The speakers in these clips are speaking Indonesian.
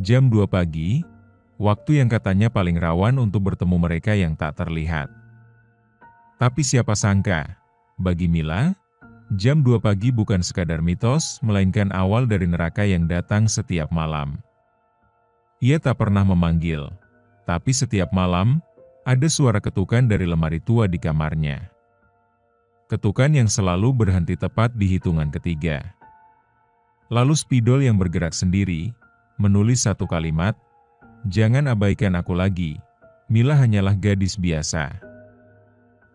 Jam 2 pagi, waktu yang katanya paling rawan untuk bertemu mereka yang tak terlihat. Tapi siapa sangka, bagi Mila, jam 2 pagi bukan sekadar mitos, melainkan awal dari neraka yang datang setiap malam. Ia tak pernah memanggil, tapi setiap malam, ada suara ketukan dari lemari tua di kamarnya. Ketukan yang selalu berhenti tepat di hitungan ketiga. Lalu spidol yang bergerak sendiri, menulis satu kalimat, "Jangan abaikan aku lagi, Mila hanyalah gadis biasa."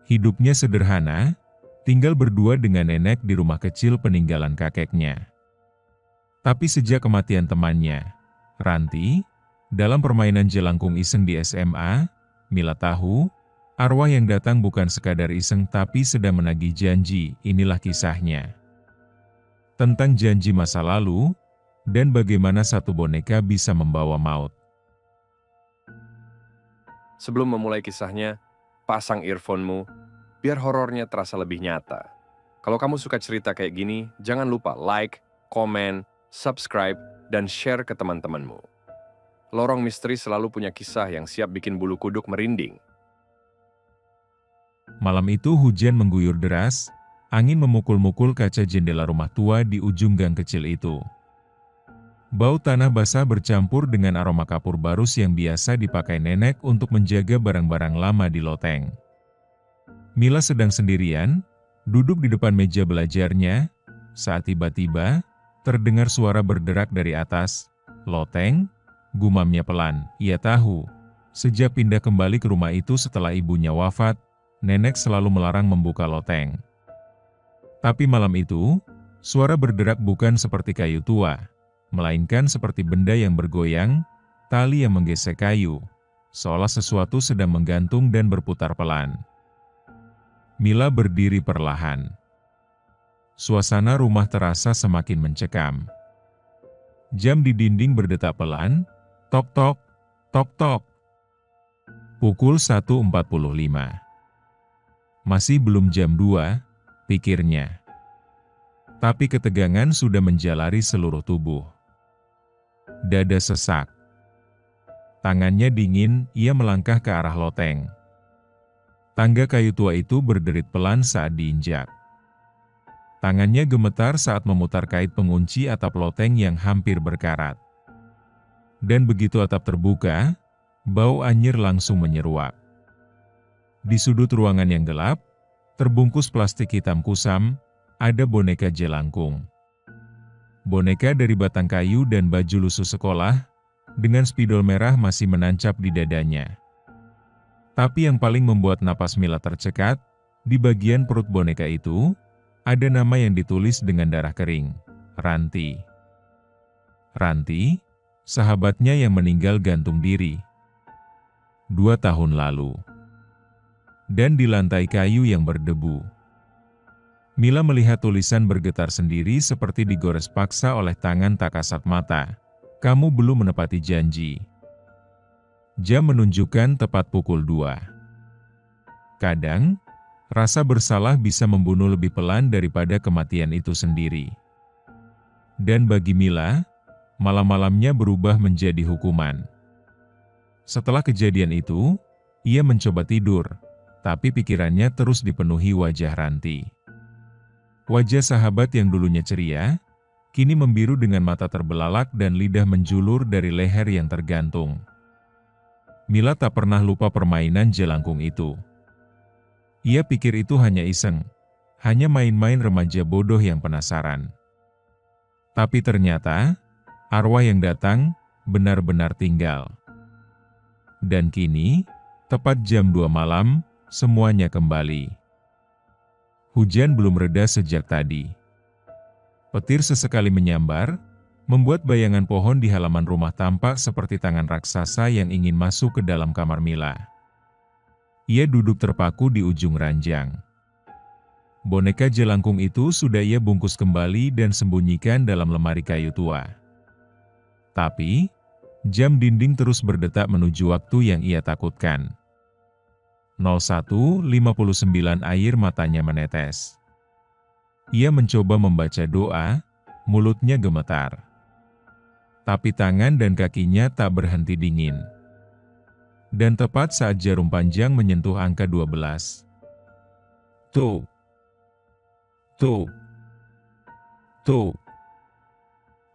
Hidupnya sederhana, tinggal berdua dengan nenek di rumah kecil peninggalan kakeknya. Tapi sejak kematian temannya, Ranti, dalam permainan jelangkung iseng di SMA, Mila tahu, arwah yang datang bukan sekadar iseng tapi sedang menagih janji. Inilah kisahnya. Tentang janji masa lalu, dan bagaimana satu boneka bisa membawa maut. Sebelum memulai kisahnya, pasang earphone-mu, biar horornya terasa lebih nyata. Kalau kamu suka cerita kayak gini, jangan lupa like, komen, subscribe, dan share ke teman-temanmu. Lorong Misteri selalu punya kisah yang siap bikin bulu kuduk merinding. Malam itu hujan mengguyur deras, angin memukul-mukul kaca jendela rumah tua di ujung gang kecil itu. Bau tanah basah bercampur dengan aroma kapur barus yang biasa dipakai nenek untuk menjaga barang-barang lama di loteng. Mila sedang sendirian, duduk di depan meja belajarnya, saat tiba-tiba, terdengar suara berderak dari atas loteng. Gumamnya pelan. Ia tahu, sejak pindah kembali ke rumah itu setelah ibunya wafat, nenek selalu melarang membuka loteng. Tapi malam itu, suara berderak bukan seperti kayu tua, melainkan seperti benda yang bergoyang, tali yang menggesek kayu, seolah sesuatu sedang menggantung dan berputar pelan. Mila berdiri perlahan. Suasana rumah terasa semakin mencekam. Jam di dinding berdetak pelan, tok-tok, tok-tok. Pukul 1.45. Masih belum jam 2, pikirnya. Tapi ketegangan sudah menjalari seluruh tubuh. Dada sesak. Tangannya dingin, ia melangkah ke arah loteng. Tangga kayu tua itu berderit pelan saat diinjak. Tangannya gemetar saat memutar kait pengunci atap loteng yang hampir berkarat. Dan begitu atap terbuka, bau anyir langsung menyeruak. Di sudut ruangan yang gelap, terbungkus plastik hitam kusam, ada boneka jelangkung. Boneka dari batang kayu dan baju lusuh sekolah, dengan spidol merah masih menancap di dadanya. Tapi yang paling membuat napas Mila tercekat, di bagian perut boneka itu, ada nama yang ditulis dengan darah kering, Ranti. Ranti, sahabatnya yang meninggal gantung diri 2 tahun lalu. Dan di lantai kayu yang berdebu, Mila melihat tulisan bergetar sendiri seperti digores paksa oleh tangan tak kasat mata. "Kamu belum menepati janji." Jam menunjukkan tepat pukul 2. Kadang, rasa bersalah bisa membunuh lebih pelan daripada kematian itu sendiri. Dan bagi Mila, malam-malamnya berubah menjadi hukuman. Setelah kejadian itu, ia mencoba tidur, tapi pikirannya terus dipenuhi wajah Ranti. Wajah sahabat yang dulunya ceria, kini membiru dengan mata terbelalak dan lidah menjulur dari leher yang tergantung. Mila tak pernah lupa permainan jelangkung itu. Ia pikir itu hanya iseng, hanya main-main remaja bodoh yang penasaran. Tapi ternyata, arwah yang datang benar-benar tinggal. Dan kini, tepat jam 2 malam, semuanya kembali. Hujan belum reda sejak tadi. Petir sesekali menyambar, membuat bayangan pohon di halaman rumah tampak seperti tangan raksasa yang ingin masuk ke dalam kamar Mila. Ia duduk terpaku di ujung ranjang. Boneka jelangkung itu sudah ia bungkus kembali dan sembunyikan dalam lemari kayu tua. Tapi, jam dinding terus berdetak menuju waktu yang ia takutkan. 01.59 air matanya menetes. Ia mencoba membaca doa, mulutnya gemetar. tapi tangan dan kakinya tak berhenti dingin. Dan tepat saat jarum panjang menyentuh angka 12. Tuh. Tuh. Tuh.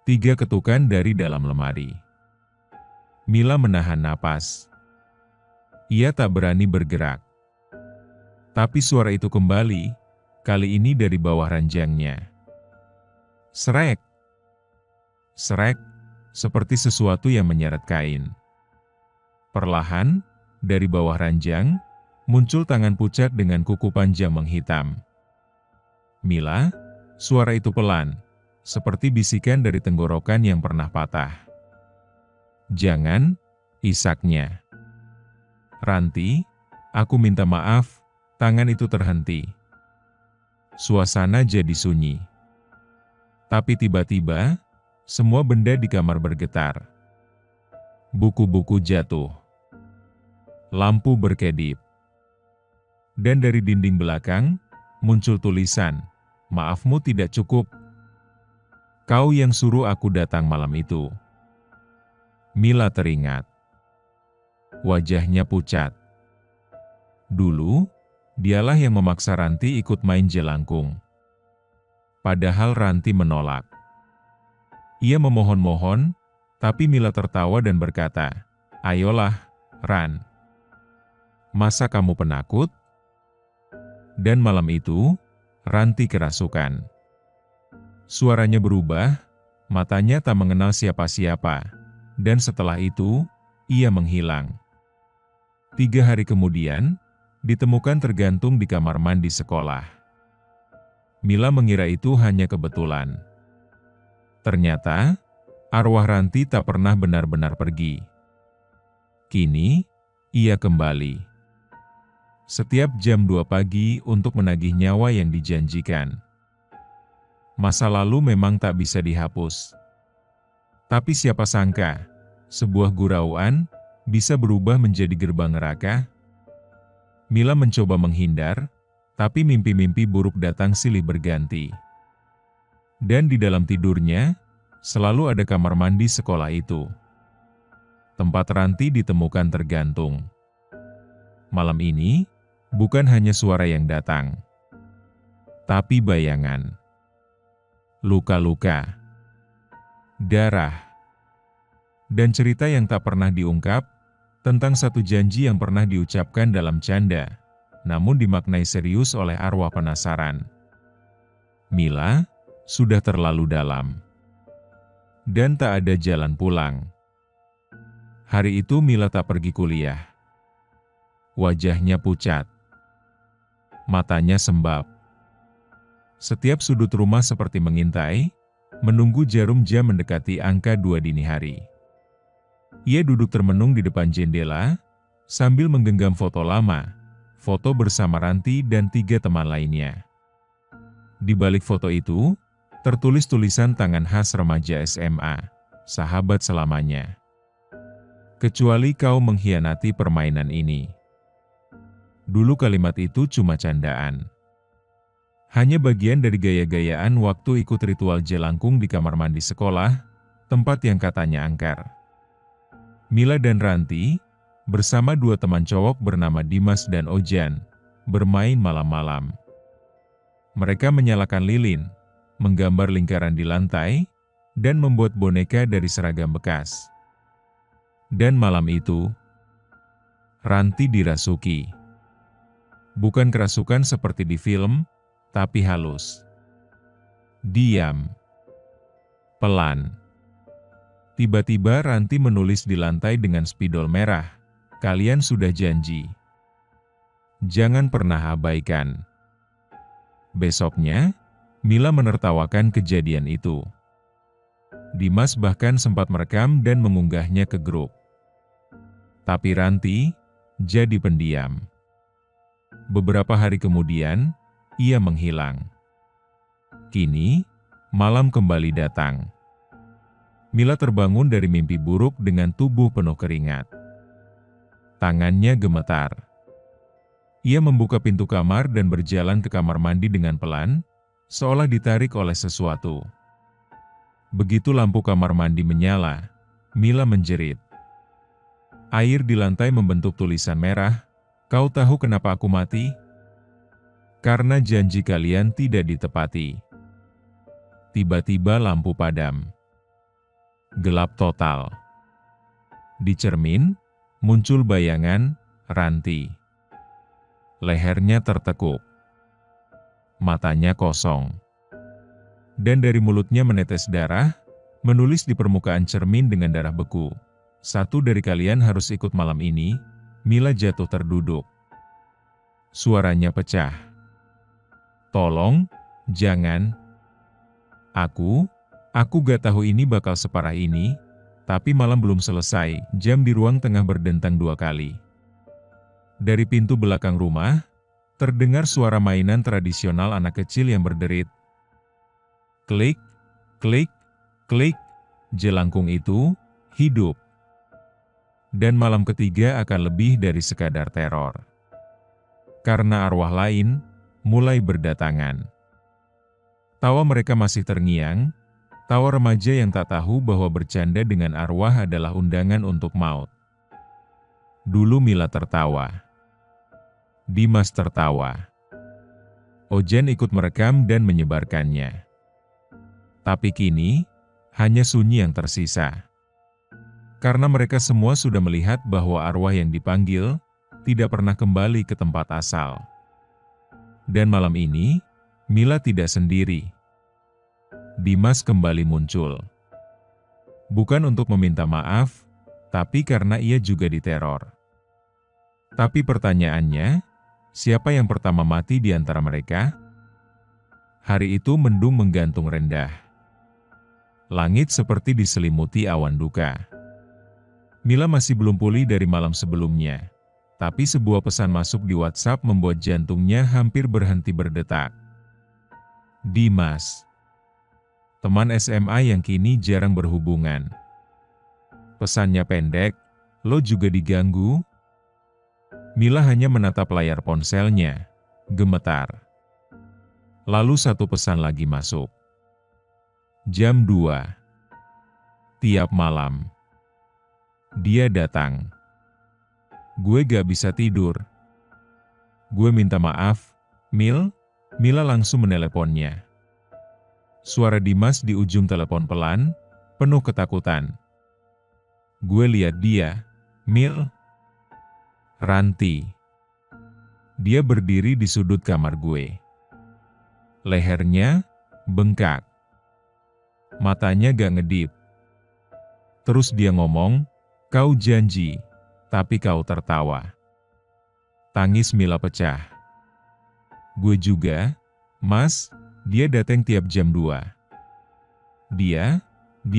3 ketukan dari dalam lemari. Mila menahan napas. Ia tak berani bergerak. Tapi suara itu kembali, kali ini dari bawah ranjangnya. Srek. Srek, seperti sesuatu yang menyeret kain. Perlahan, dari bawah ranjang, muncul tangan pucat dengan kuku panjang menghitam. Mila, suara itu pelan, seperti bisikan dari tenggorokan yang pernah patah. Jangan, isaknya. Ranti, aku minta maaf, tangan itu terhenti. Suasana jadi sunyi. Tapi tiba-tiba, semua benda di kamar bergetar. Buku-buku jatuh. Lampu berkedip. Dan dari dinding belakang, muncul tulisan, "Maafmu tidak cukup. Kau yang suruh aku datang malam itu." Mila teringat. Wajahnya pucat. Dulu, dialah yang memaksa Ranti ikut main jelangkung. Padahal Ranti menolak. Ia memohon-mohon, tapi Mila tertawa dan berkata, "Ayolah, Ran. Masa kamu penakut?" Dan malam itu, Ranti kerasukan. Suaranya berubah, matanya tak mengenal siapa-siapa, dan setelah itu, ia menghilang. 3 hari kemudian, ditemukan tergantung di kamar mandi sekolah. Mila mengira itu hanya kebetulan. Ternyata, arwah Ranti tak pernah benar-benar pergi. Kini, ia kembali. Setiap jam 2 pagi untuk menagih nyawa yang dijanjikan. Masa lalu memang tak bisa dihapus. Tapi siapa sangka, sebuah gurauan bisa berubah menjadi gerbang neraka? Mila mencoba menghindar, tapi mimpi-mimpi buruk datang silih berganti. Dan di dalam tidurnya, selalu ada kamar mandi sekolah itu. Tempat Ranti ditemukan tergantung. Malam ini, bukan hanya suara yang datang, tapi bayangan. Luka-luka, darah, dan cerita yang tak pernah diungkap tentang satu janji yang pernah diucapkan dalam canda, namun dimaknai serius oleh arwah penasaran. Mila, sudah terlalu dalam. Dan tak ada jalan pulang. Hari itu Mila tak pergi kuliah. Wajahnya pucat. Matanya sembab. Setiap sudut rumah seperti mengintai, menunggu jarum jam mendekati angka 2 dini hari. Ia duduk termenung di depan jendela, sambil menggenggam foto lama, foto bersama Ranti dan 3 teman lainnya. Di balik foto itu, tertulis tulisan tangan khas remaja SMA, "Sahabat selamanya. Kecuali kau mengkhianati permainan ini." Dulu kalimat itu cuma candaan. Hanya bagian dari gaya-gayaan waktu ikut ritual jelangkung di kamar mandi sekolah, tempat yang katanya angker. Mila dan Ranti, bersama 2 teman cowok bernama Dimas dan Ojan, bermain malam-malam. Mereka menyalakan lilin, menggambar lingkaran di lantai, dan membuat boneka dari seragam bekas. Dan malam itu, Ranti dirasuki. Bukan kerasukan seperti di film, tapi halus. Diam. Pelan. Tiba-tiba Ranti menulis di lantai dengan spidol merah, "Kalian sudah janji. Jangan pernah abaikan." Besoknya, Mila menertawakan kejadian itu. Dimas bahkan sempat merekam dan mengunggahnya ke grup. Tapi Ranti jadi pendiam. Beberapa hari kemudian, ia menghilang. Kini, malam kembali datang. Mila terbangun dari mimpi buruk dengan tubuh penuh keringat. Tangannya gemetar. Ia membuka pintu kamar dan berjalan ke kamar mandi dengan pelan, seolah ditarik oleh sesuatu. Begitu lampu kamar mandi menyala, Mila menjerit. Air di lantai membentuk tulisan merah. Kau tahu kenapa aku mati? Karena janji kalian tidak ditepati. Tiba-tiba lampu padam. Gelap total. Di cermin, muncul bayangan Ranti. Lehernya tertekuk. Matanya kosong. Dan dari mulutnya menetes darah, menulis di permukaan cermin dengan darah beku. Satu dari kalian harus ikut malam ini. Mila jatuh terduduk. Suaranya pecah. Tolong, jangan. Aku gak tahu ini bakal separah ini, tapi malam belum selesai, jam di ruang tengah berdentang 2 kali. Dari pintu belakang rumah, terdengar suara mainan tradisional anak kecil yang berderit. Klik, klik, klik, jelangkung itu hidup. Dan malam ketiga akan lebih dari sekadar teror. Karena arwah lain mulai berdatangan. Tawa mereka masih terngiang, tawa remaja yang tak tahu bahwa bercanda dengan arwah adalah undangan untuk maut. Dulu Mila tertawa. Dimas tertawa. Ojen ikut merekam dan menyebarkannya. Tapi kini, hanya sunyi yang tersisa. Karena mereka semua sudah melihat bahwa arwah yang dipanggil tidak pernah kembali ke tempat asal. Dan malam ini, Mila tidak sendiri. Dimas kembali muncul. Bukan untuk meminta maaf, tapi karena ia juga diteror. Tapi pertanyaannya, siapa yang pertama mati di antara mereka? Hari itu mendung menggantung rendah. Langit seperti diselimuti awan duka. Mila masih belum pulih dari malam sebelumnya. Tapi sebuah pesan masuk di WhatsApp membuat jantungnya hampir berhenti berdetak. Dimas. Teman SMA yang kini jarang berhubungan. Pesannya pendek, lo juga diganggu? Mila hanya menatap layar ponselnya, gemetar. Lalu satu pesan lagi masuk. Jam 2. Tiap malam. Dia datang. Gue gak bisa tidur. Gue minta maaf, Mil. Mila langsung meneleponnya. Suara Dimas di ujung telepon pelan, penuh ketakutan. Gue lihat dia, Mil. Ranti. Dia berdiri di sudut kamar gue. Lehernya bengkak. Matanya gak ngedip. Terus dia ngomong, kau janji. Tapi kau tertawa. Tangis Mila pecah. Gue juga, Mas, dia datang tiap jam 2. Dia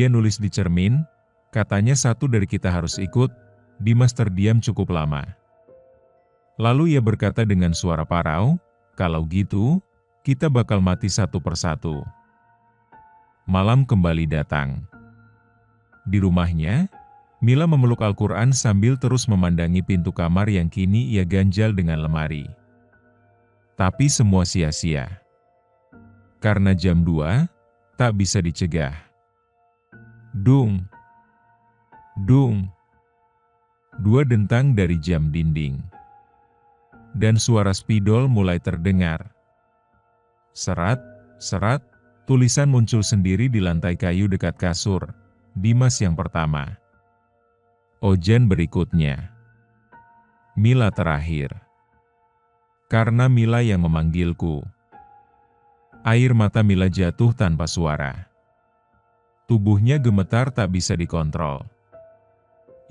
nulis di cermin, katanya satu dari kita harus ikut. Dimas terdiam cukup lama. Lalu ia berkata dengan suara parau, kalau gitu, kita bakal mati satu persatu. Malam kembali datang. Di rumahnya, Mila memeluk Al-Quran sambil terus memandangi pintu kamar yang kini ia ganjal dengan lemari. Tapi semua sia-sia. Karena jam 2, tak bisa dicegah. Dung. Dung. 2 dentang dari jam dinding. Dan suara spidol mulai terdengar. Serat, serat, tulisan muncul sendiri di lantai kayu dekat kasur. Dimas yang pertama. Ojen berikutnya. Mila terakhir. Karena Mila yang memanggilku. Air mata Mila jatuh tanpa suara. Tubuhnya gemetar tak bisa dikontrol.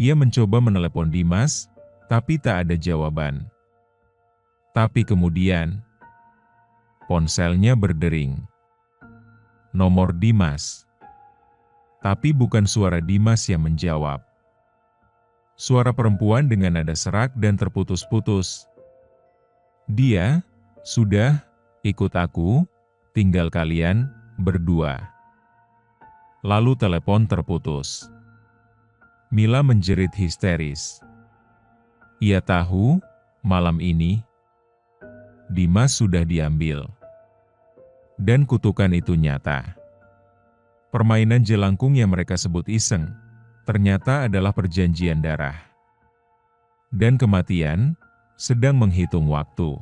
Ia mencoba menelepon Dimas, tapi tak ada jawaban. Tapi kemudian, ponselnya berdering. Nomor Dimas. Tapi bukan suara Dimas yang menjawab. Suara perempuan dengan nada serak dan terputus-putus. Dia, sudah, ikut aku, tinggal kalian, berdua. Lalu telepon terputus. Mila menjerit histeris. Ia tahu, malam ini, Dimas sudah diambil. Dan kutukan itu nyata. Permainan jelangkung yang mereka sebut iseng, ternyata adalah perjanjian darah. Dan kematian sedang menghitung waktu.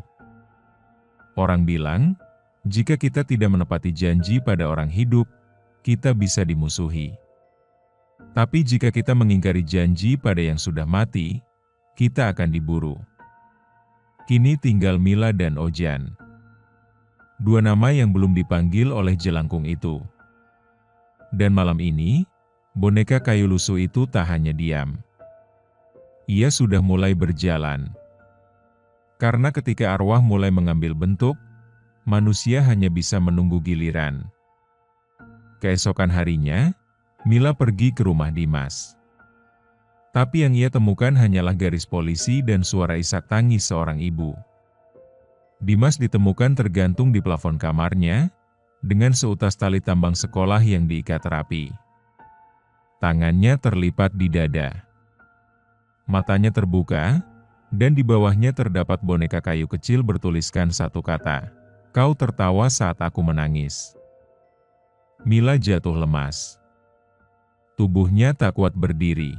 Orang bilang, jika kita tidak menepati janji pada orang hidup, kita bisa dimusuhi. Tapi jika kita mengingkari janji pada yang sudah mati, kita akan diburu. Kini tinggal Mila dan Ojan. Dua nama yang belum dipanggil oleh jelangkung itu. Dan malam ini, boneka kayu lusuh itu tak hanya diam. Ia sudah mulai berjalan. Karena ketika arwah mulai mengambil bentuk, manusia hanya bisa menunggu giliran. Keesokan harinya, Mila pergi ke rumah Dimas. Tapi yang ia temukan hanyalah garis polisi dan suara isak tangis seorang ibu. Dimas ditemukan tergantung di plafon kamarnya, dengan seutas tali tambang sekolah yang diikat rapi. Tangannya terlipat di dada. Matanya terbuka, dan di bawahnya terdapat boneka kayu kecil bertuliskan satu kata, "Kau tertawa saat aku menangis." Mila jatuh lemas. Tubuhnya tak kuat berdiri.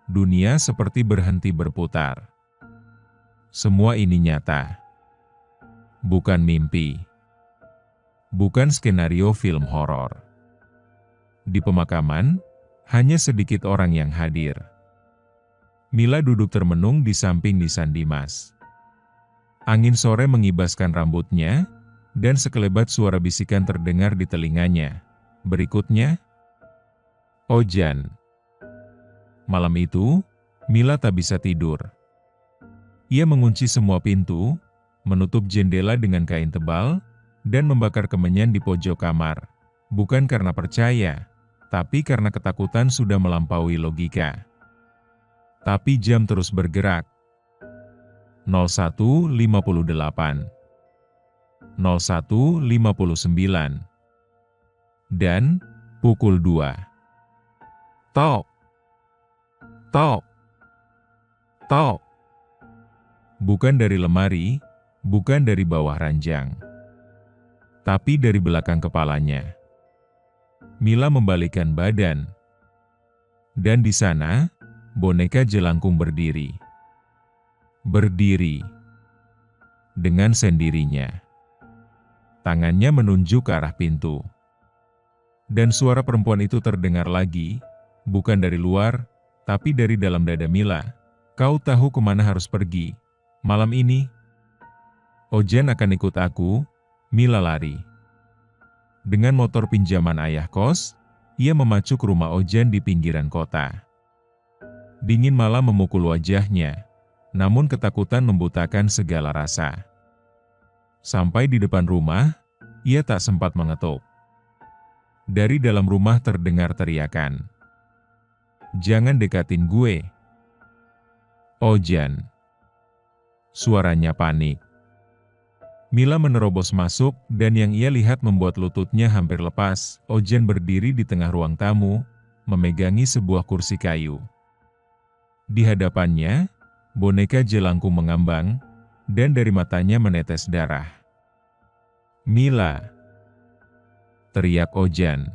Dunia seperti berhenti berputar. Semua ini nyata. Bukan mimpi. Bukan skenario film horor. Di pemakaman, hanya sedikit orang yang hadir. Mila duduk termenung di samping nisan Dimas. Angin sore mengibaskan rambutnya, dan sekelebat suara bisikan terdengar di telinganya. Berikutnya, Ojan. Malam itu, Mila tak bisa tidur. Ia mengunci semua pintu, menutup jendela dengan kain tebal, dan membakar kemenyan di pojok kamar. Bukan karena percaya, tapi karena ketakutan sudah melampaui logika. Tapi jam terus bergerak. 01.58, 01.59, dan pukul 2. Tok! Tok! Tok! Bukan dari lemari, bukan dari bawah ranjang, tapi dari belakang kepalanya. Mila membalikkan badan. Dan di sana, boneka jelangkung berdiri. Berdiri. Dengan sendirinya. Tangannya menunjuk ke arah pintu. Dan suara perempuan itu terdengar lagi, bukan dari luar, tapi dari dalam dada Mila. "Kau tahu kemana harus pergi malam ini?" "Ojan akan ikut aku." Mila lari. Dengan motor pinjaman ayah kos, ia memacu ke rumah Ojan di pinggiran kota. Dingin malam memukul wajahnya, namun ketakutan membutakan segala rasa. Sampai di depan rumah, ia tak sempat mengetuk. Dari dalam rumah terdengar teriakan, "Jangan dekatin gue, Ojan." Suaranya panik. Mila menerobos masuk dan yang ia lihat membuat lututnya hampir lepas. Ojan berdiri di tengah ruang tamu, memegangi sebuah kursi kayu. Di hadapannya, boneka jelangkung mengambang, dan dari matanya menetes darah. "Mila!" teriak Ojan.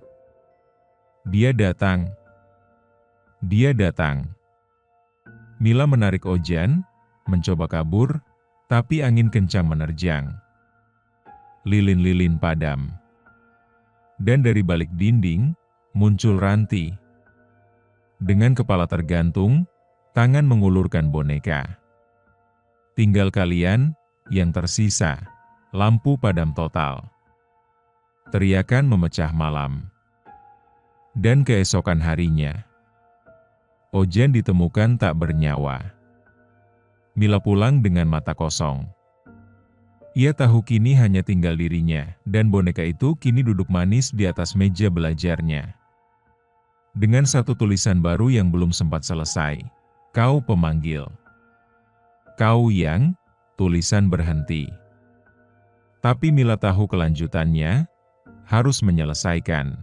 "Dia datang! Dia datang!" Mila menarik Ojan, mencoba kabur, tapi angin kencang menerjang. Lilin-lilin padam. Dan dari balik dinding, muncul Ranti. Dengan kepala tergantung, tangan mengulurkan boneka. "Tinggal kalian, yang tersisa." Lampu padam total. Teriakan memecah malam. Dan keesokan harinya, Ojan ditemukan tak bernyawa. Mila pulang dengan mata kosong. Ia tahu kini hanya tinggal dirinya, dan boneka itu kini duduk manis di atas meja belajarnya. Dengan satu tulisan baru yang belum sempat selesai. "Kau pemanggil." "Kau yang..." Tulisan berhenti. Tapi Mila tahu kelanjutannya, harus menyelesaikan.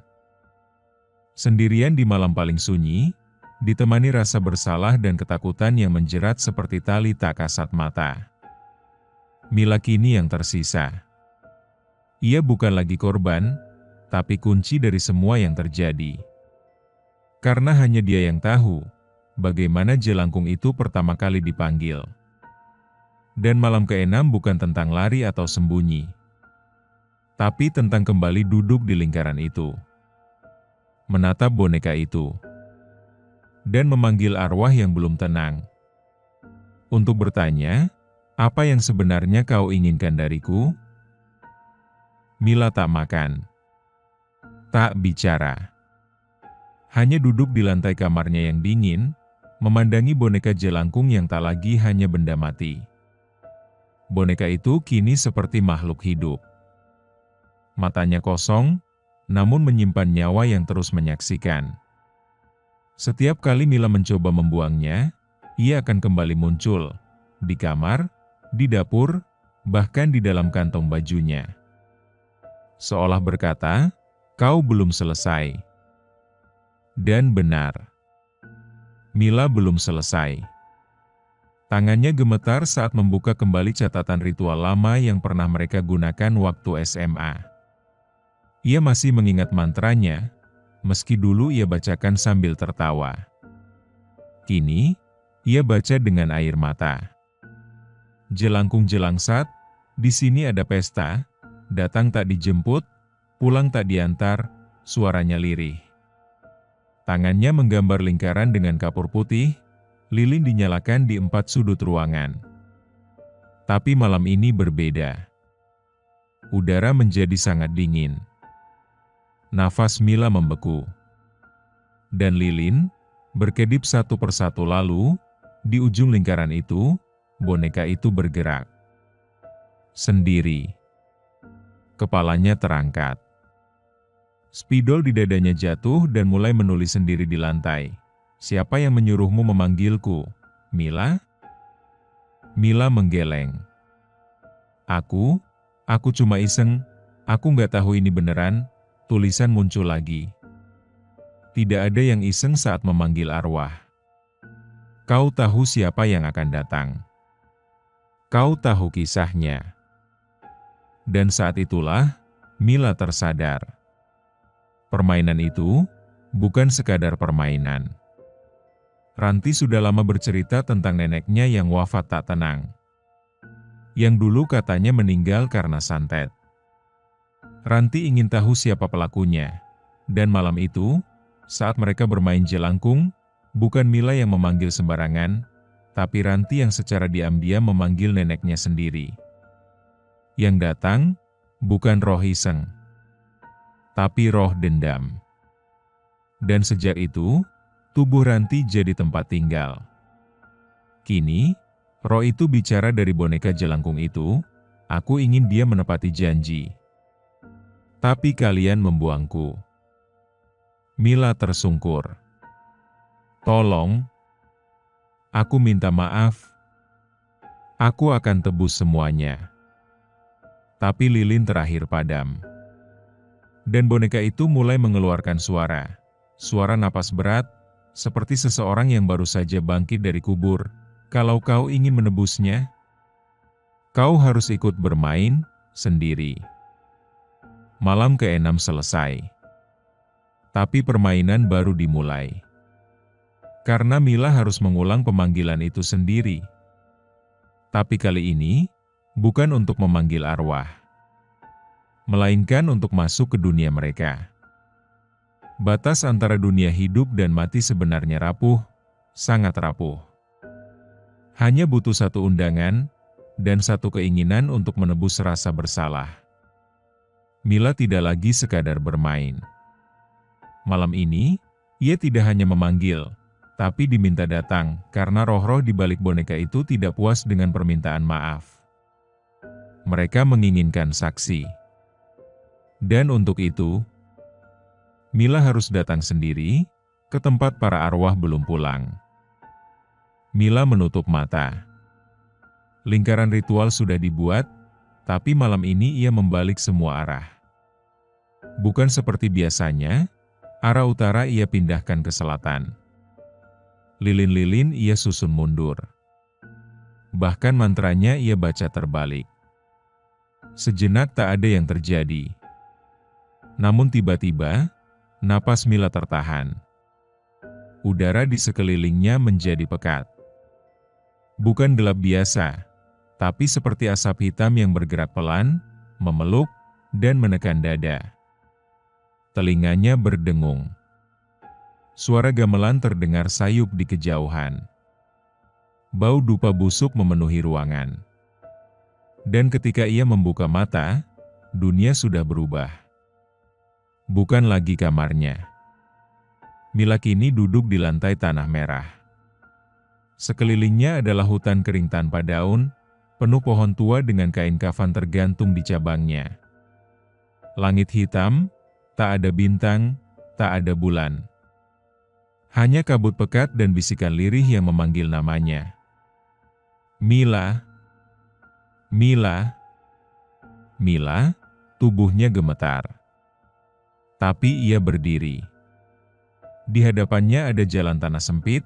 Sendirian di malam paling sunyi, ditemani rasa bersalah dan ketakutan yang menjerat seperti tali tak kasat mata. Mila kini yang tersisa. Ia bukan lagi korban, tapi kunci dari semua yang terjadi. karena hanya dia yang tahu bagaimana jelangkung itu pertama kali dipanggil. Dan malam ke-6 bukan tentang lari atau sembunyi, tapi tentang kembali duduk di lingkaran itu, menatap boneka itu, dan memanggil arwah yang belum tenang, untuk bertanya, apa yang sebenarnya kau inginkan dariku? Mila tak makan, tak bicara, hanya duduk di lantai kamarnya yang dingin, memandangi boneka jelangkung yang tak lagi hanya benda mati. Boneka itu kini seperti makhluk hidup. Matanya kosong, namun menyimpan nyawa yang terus menyaksikan. Setiap kali Mila mencoba membuangnya, ia akan kembali muncul, di kamar, di dapur, bahkan di dalam kantong bajunya. Seolah berkata, kau belum selesai. Dan benar, Mila belum selesai. Tangannya gemetar saat membuka kembali catatan ritual lama yang pernah mereka gunakan waktu SMA. Ia masih mengingat mantranya, meski dulu ia bacakan sambil tertawa. Kini, ia baca dengan air mata. Jelangkung jelangsat, di sini ada pesta, datang tak dijemput, pulang tak diantar, suaranya lirih. Tangannya menggambar lingkaran dengan kapur putih, lilin dinyalakan di 4 sudut ruangan. Tapi malam ini berbeda. Udara menjadi sangat dingin. Nafas Mila membeku. Dan lilin berkedip satu persatu lalu, di ujung lingkaran itu, boneka itu bergerak. Sendiri. Kepalanya terangkat. Spidol di dadanya jatuh dan mulai menulis sendiri di lantai. Siapa yang menyuruhmu memanggilku, Mila? Mila menggeleng. Aku cuma iseng, aku nggak tahu ini beneran, tulisan muncul lagi. Tidak ada yang iseng saat memanggil arwah. Kau tahu siapa yang akan datang. Kau tahu kisahnya. Dan saat itulah, Mila tersadar. Permainan itu bukan sekadar permainan. Ranti sudah lama bercerita tentang neneknya yang wafat tak tenang. Yang dulu katanya meninggal karena santet. Ranti ingin tahu siapa pelakunya. Dan malam itu, saat mereka bermain jelangkung, bukan Mila yang memanggil sembarangan, tapi Ranti yang secara diam-diam memanggil neneknya sendiri. Yang datang, bukan roh iseng, tapi roh dendam. Dan sejak itu, tubuh Ranti jadi tempat tinggal. Kini, roh itu bicara dari boneka jelangkung itu, aku ingin dia menepati janji. Tapi kalian membuangku. Mila tersungkur. Tolong, aku minta maaf. Aku akan tebus semuanya. Tapi lilin terakhir padam. Dan boneka itu mulai mengeluarkan suara. Suara napas berat, seperti seseorang yang baru saja bangkit dari kubur. Kalau kau ingin menebusnya, kau harus ikut bermain sendiri. Malam ke-6 selesai. Tapi permainan baru dimulai. Karena Mila harus mengulang pemanggilan itu sendiri. Tapi kali ini, bukan untuk memanggil arwah, melainkan untuk masuk ke dunia mereka. Batas antara dunia hidup dan mati sebenarnya rapuh, sangat rapuh. Hanya butuh satu undangan, dan satu keinginan untuk menebus rasa bersalah. Mila tidak lagi sekadar bermain. Malam ini, ia tidak hanya memanggil, tapi diminta datang, karena roh-roh di balik boneka itu tidak puas dengan permintaan maaf. Mereka menginginkan saksi. Dan untuk itu, Mila harus datang sendiri ke tempat para arwah belum pulang. Mila menutup mata. Lingkaran ritual sudah dibuat, tapi malam ini ia membalik semua arah. Bukan seperti biasanya, arah utara ia pindahkan ke selatan. Lilin-lilin ia susun mundur. Bahkan mantranya ia baca terbalik. Sejenak tak ada yang terjadi. Namun tiba-tiba, napas Mila tertahan. udara di sekelilingnya menjadi pekat. Bukan gelap biasa, tapi seperti asap hitam yang bergerak pelan, memeluk, dan menekan dada. Telinganya berdengung. Suara gamelan terdengar sayup di kejauhan. Bau dupa busuk memenuhi ruangan. Dan ketika ia membuka mata, dunia sudah berubah. Bukan lagi kamarnya. Mila kini duduk di lantai tanah merah. Sekelilingnya adalah hutan kering tanpa daun, penuh pohon tua dengan kain kafan tergantung di cabangnya. Langit hitam, tak ada bintang, tak ada bulan. Hanya kabut pekat dan bisikan lirih yang memanggil namanya. Mila, Mila, Mila, tubuhnya gemetar. Tapi ia berdiri. Di hadapannya ada jalan tanah sempit,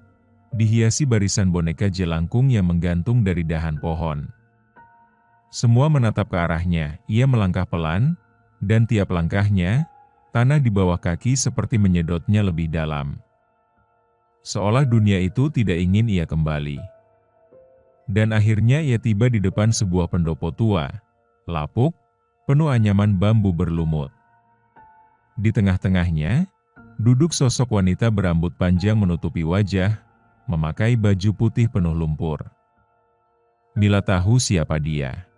dihiasi barisan boneka jelangkung yang menggantung dari dahan pohon. Semua menatap ke arahnya, ia melangkah pelan, dan tiap langkahnya, tanah di bawah kaki seperti menyedotnya lebih dalam. Seolah dunia itu tidak ingin ia kembali. Dan akhirnya ia tiba di depan sebuah pendopo tua, lapuk, penuh anyaman bambu berlumut. Di tengah-tengahnya, duduk sosok wanita berambut panjang menutupi wajah, memakai baju putih penuh lumpur. Mila tahu siapa dia.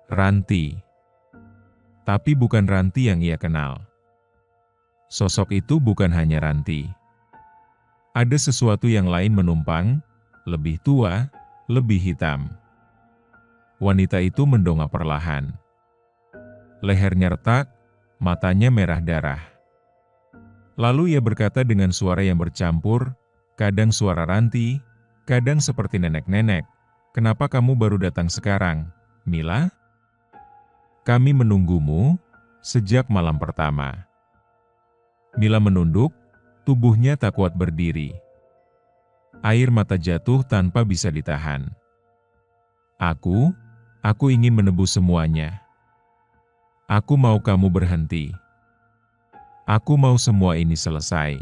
Ranti. Tapi bukan Ranti yang ia kenal. Sosok itu bukan hanya Ranti. Ada sesuatu yang lain menumpang, lebih tua, lebih hitam. Wanita itu mendongak perlahan. Lehernya retak, matanya merah darah. Lalu ia berkata dengan suara yang bercampur, kadang suara Ranti, kadang seperti nenek-nenek, "Kenapa kamu baru datang sekarang, Mila? Kami menunggumu sejak malam pertama." Mila menunduk, tubuhnya tak kuat berdiri. Air mata jatuh tanpa bisa ditahan. Aku ingin menebus semuanya. Aku mau kamu berhenti. Aku mau semua ini selesai.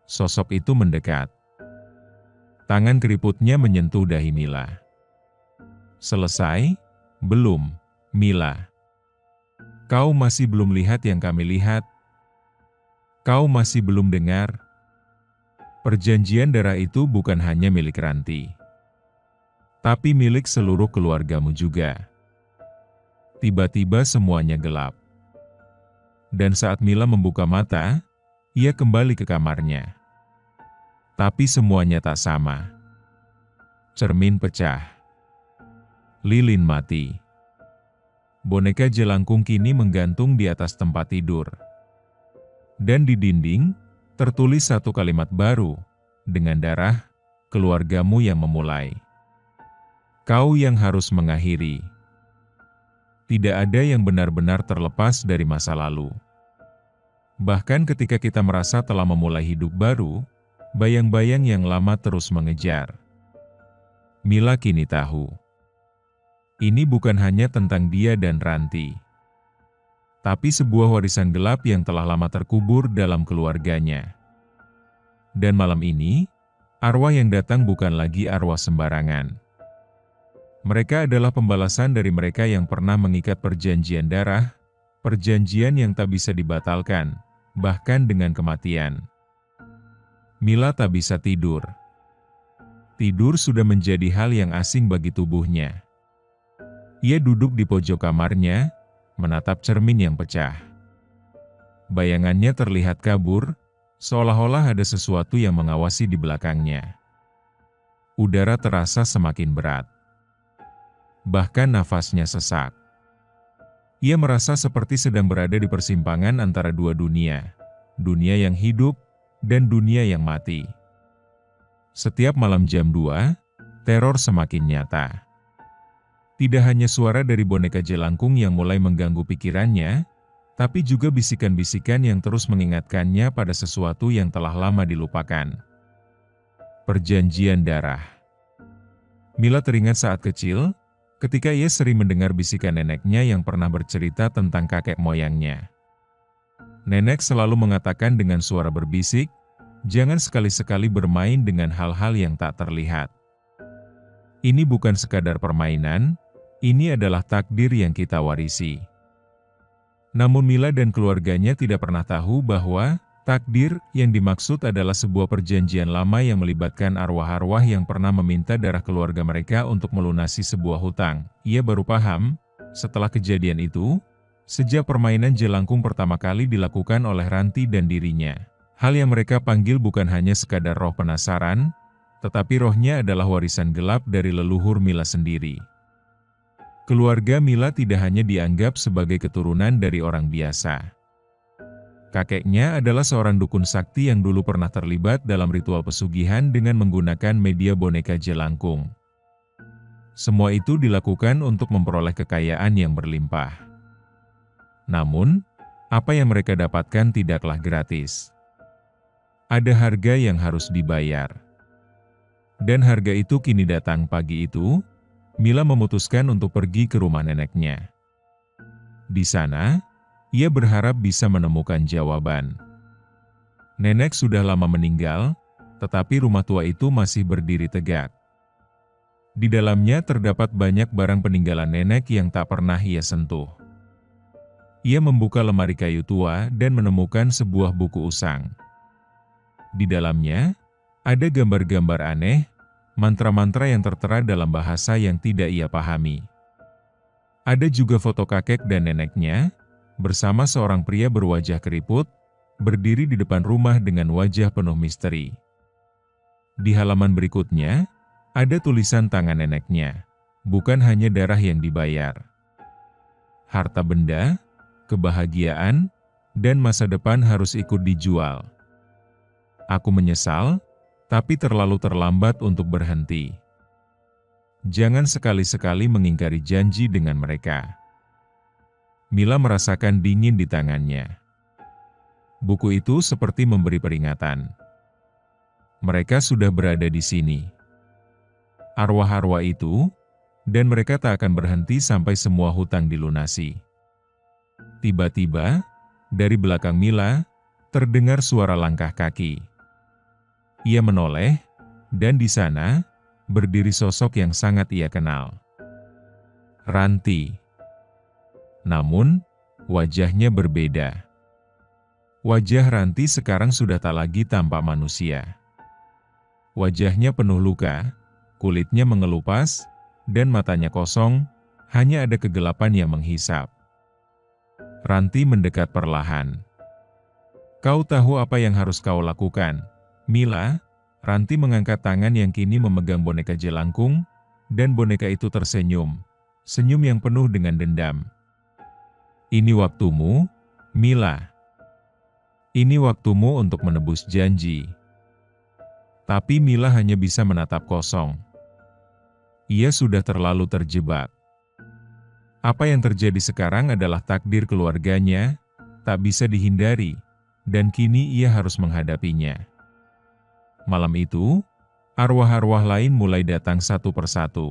Sosok itu mendekat. Tangan keriputnya menyentuh dahi Mila. Selesai? Belum, Mila. Kau masih belum lihat yang kami lihat. Kau masih belum dengar. Perjanjian darah itu bukan hanya milik Ranti, tapi milik seluruh keluargamu juga. Tiba-tiba semuanya gelap. Dan saat Mila membuka mata, ia kembali ke kamarnya. Tapi semuanya tak sama. Cermin pecah. Lilin mati. Boneka jelangkung kini menggantung di atas tempat tidur. Dan di dinding, tertulis satu kalimat baru, dengan darah, keluargamu yang memulai. Kau yang harus mengakhiri. Tidak ada yang benar-benar terlepas dari masa lalu. Bahkan ketika kita merasa telah memulai hidup baru, bayang-bayang yang lama terus mengejar. Mila kini tahu. Ini bukan hanya tentang dia dan Ranti, tapi sebuah warisan gelap yang telah lama terkubur dalam keluarganya. Dan malam ini, arwah yang datang bukan lagi arwah sembarangan. Mereka adalah pembalasan dari mereka yang pernah mengikat perjanjian darah, perjanjian yang tak bisa dibatalkan, bahkan dengan kematian. Mila tak bisa tidur. Tidur sudah menjadi hal yang asing bagi tubuhnya. Ia duduk di pojok kamarnya, menatap cermin yang pecah. Bayangannya terlihat kabur, seolah-olah ada sesuatu yang mengawasi di belakangnya. Udara terasa semakin berat. Bahkan nafasnya sesak. Ia merasa seperti sedang berada di persimpangan antara dua dunia, dunia yang hidup dan dunia yang mati. Setiap malam jam 2, teror semakin nyata. Tidak hanya suara dari boneka jelangkung yang mulai mengganggu pikirannya, tapi juga bisikan-bisikan yang terus mengingatkannya pada sesuatu yang telah lama dilupakan. Perjanjian darah. Mila teringat saat kecil, ketika ia sering mendengar bisikan neneknya yang pernah bercerita tentang kakek moyangnya. Nenek selalu mengatakan dengan suara berbisik, Jangan sekali-sekali bermain dengan hal-hal yang tak terlihat. Ini bukan sekadar permainan, ini adalah takdir yang kita warisi. Namun Mila dan keluarganya tidak pernah tahu bahwa takdir yang dimaksud adalah sebuah perjanjian lama yang melibatkan arwah-arwah yang pernah meminta darah keluarga mereka untuk melunasi sebuah hutang. Ia baru paham, setelah kejadian itu, sejak permainan jelangkung pertama kali dilakukan oleh Ranti dan dirinya. Hal yang mereka panggil bukan hanya sekadar roh penasaran, tetapi rohnya adalah warisan gelap dari leluhur Mila sendiri. Keluarga Mila tidak hanya dianggap sebagai keturunan dari orang biasa. Kakeknya adalah seorang dukun sakti yang dulu pernah terlibat dalam ritual pesugihan dengan menggunakan media boneka jelangkung. Semua itu dilakukan untuk memperoleh kekayaan yang berlimpah. Namun, apa yang mereka dapatkan tidaklah gratis. Ada harga yang harus dibayar. Dan harga itu kini datang. Pagi itu, Mila memutuskan untuk pergi ke rumah neneknya. Di sana, ia berharap bisa menemukan jawaban. Nenek sudah lama meninggal, tetapi rumah tua itu masih berdiri tegak. Di dalamnya terdapat banyak barang peninggalan nenek yang tak pernah ia sentuh. Ia membuka lemari kayu tua dan menemukan sebuah buku usang. Di dalamnya, ada gambar-gambar aneh, mantra-mantra yang tertera dalam bahasa yang tidak ia pahami. Ada juga foto kakek dan neneknya, bersama seorang pria berwajah keriput, berdiri di depan rumah dengan wajah penuh misteri. Di halaman berikutnya, ada tulisan tangan neneknya, bukan hanya darah yang dibayar. Harta benda, kebahagiaan, dan masa depan harus ikut dijual. Aku menyesal, tapi terlalu terlambat untuk berhenti. Jangan sekali-sekali mengingkari janji dengan mereka. Mila merasakan dingin di tangannya. Buku itu seperti memberi peringatan. Mereka sudah berada di sini. Arwah-arwah itu, dan mereka tak akan berhenti sampai semua hutang dilunasi. Tiba-tiba, dari belakang Mila, terdengar suara langkah kaki. Ia menoleh, dan di sana, berdiri sosok yang sangat ia kenal. Ranti. Namun, wajahnya berbeda. Wajah Ranti sekarang sudah tak lagi tampak manusia. Wajahnya penuh luka, kulitnya mengelupas, dan matanya kosong, hanya ada kegelapan yang menghisap. Ranti mendekat perlahan. Kau tahu apa yang harus kau lakukan, Mila? Ranti mengangkat tangan yang kini memegang boneka jelangkung, dan boneka itu tersenyum, senyum yang penuh dengan dendam. Ini waktumu, Mila. Ini waktumu untuk menebus janji. Tapi Mila hanya bisa menatap kosong. Ia sudah terlalu terjebak. Apa yang terjadi sekarang adalah takdir keluarganya, tak bisa dihindari, dan kini ia harus menghadapinya. Malam itu, arwah-arwah lain mulai datang satu persatu.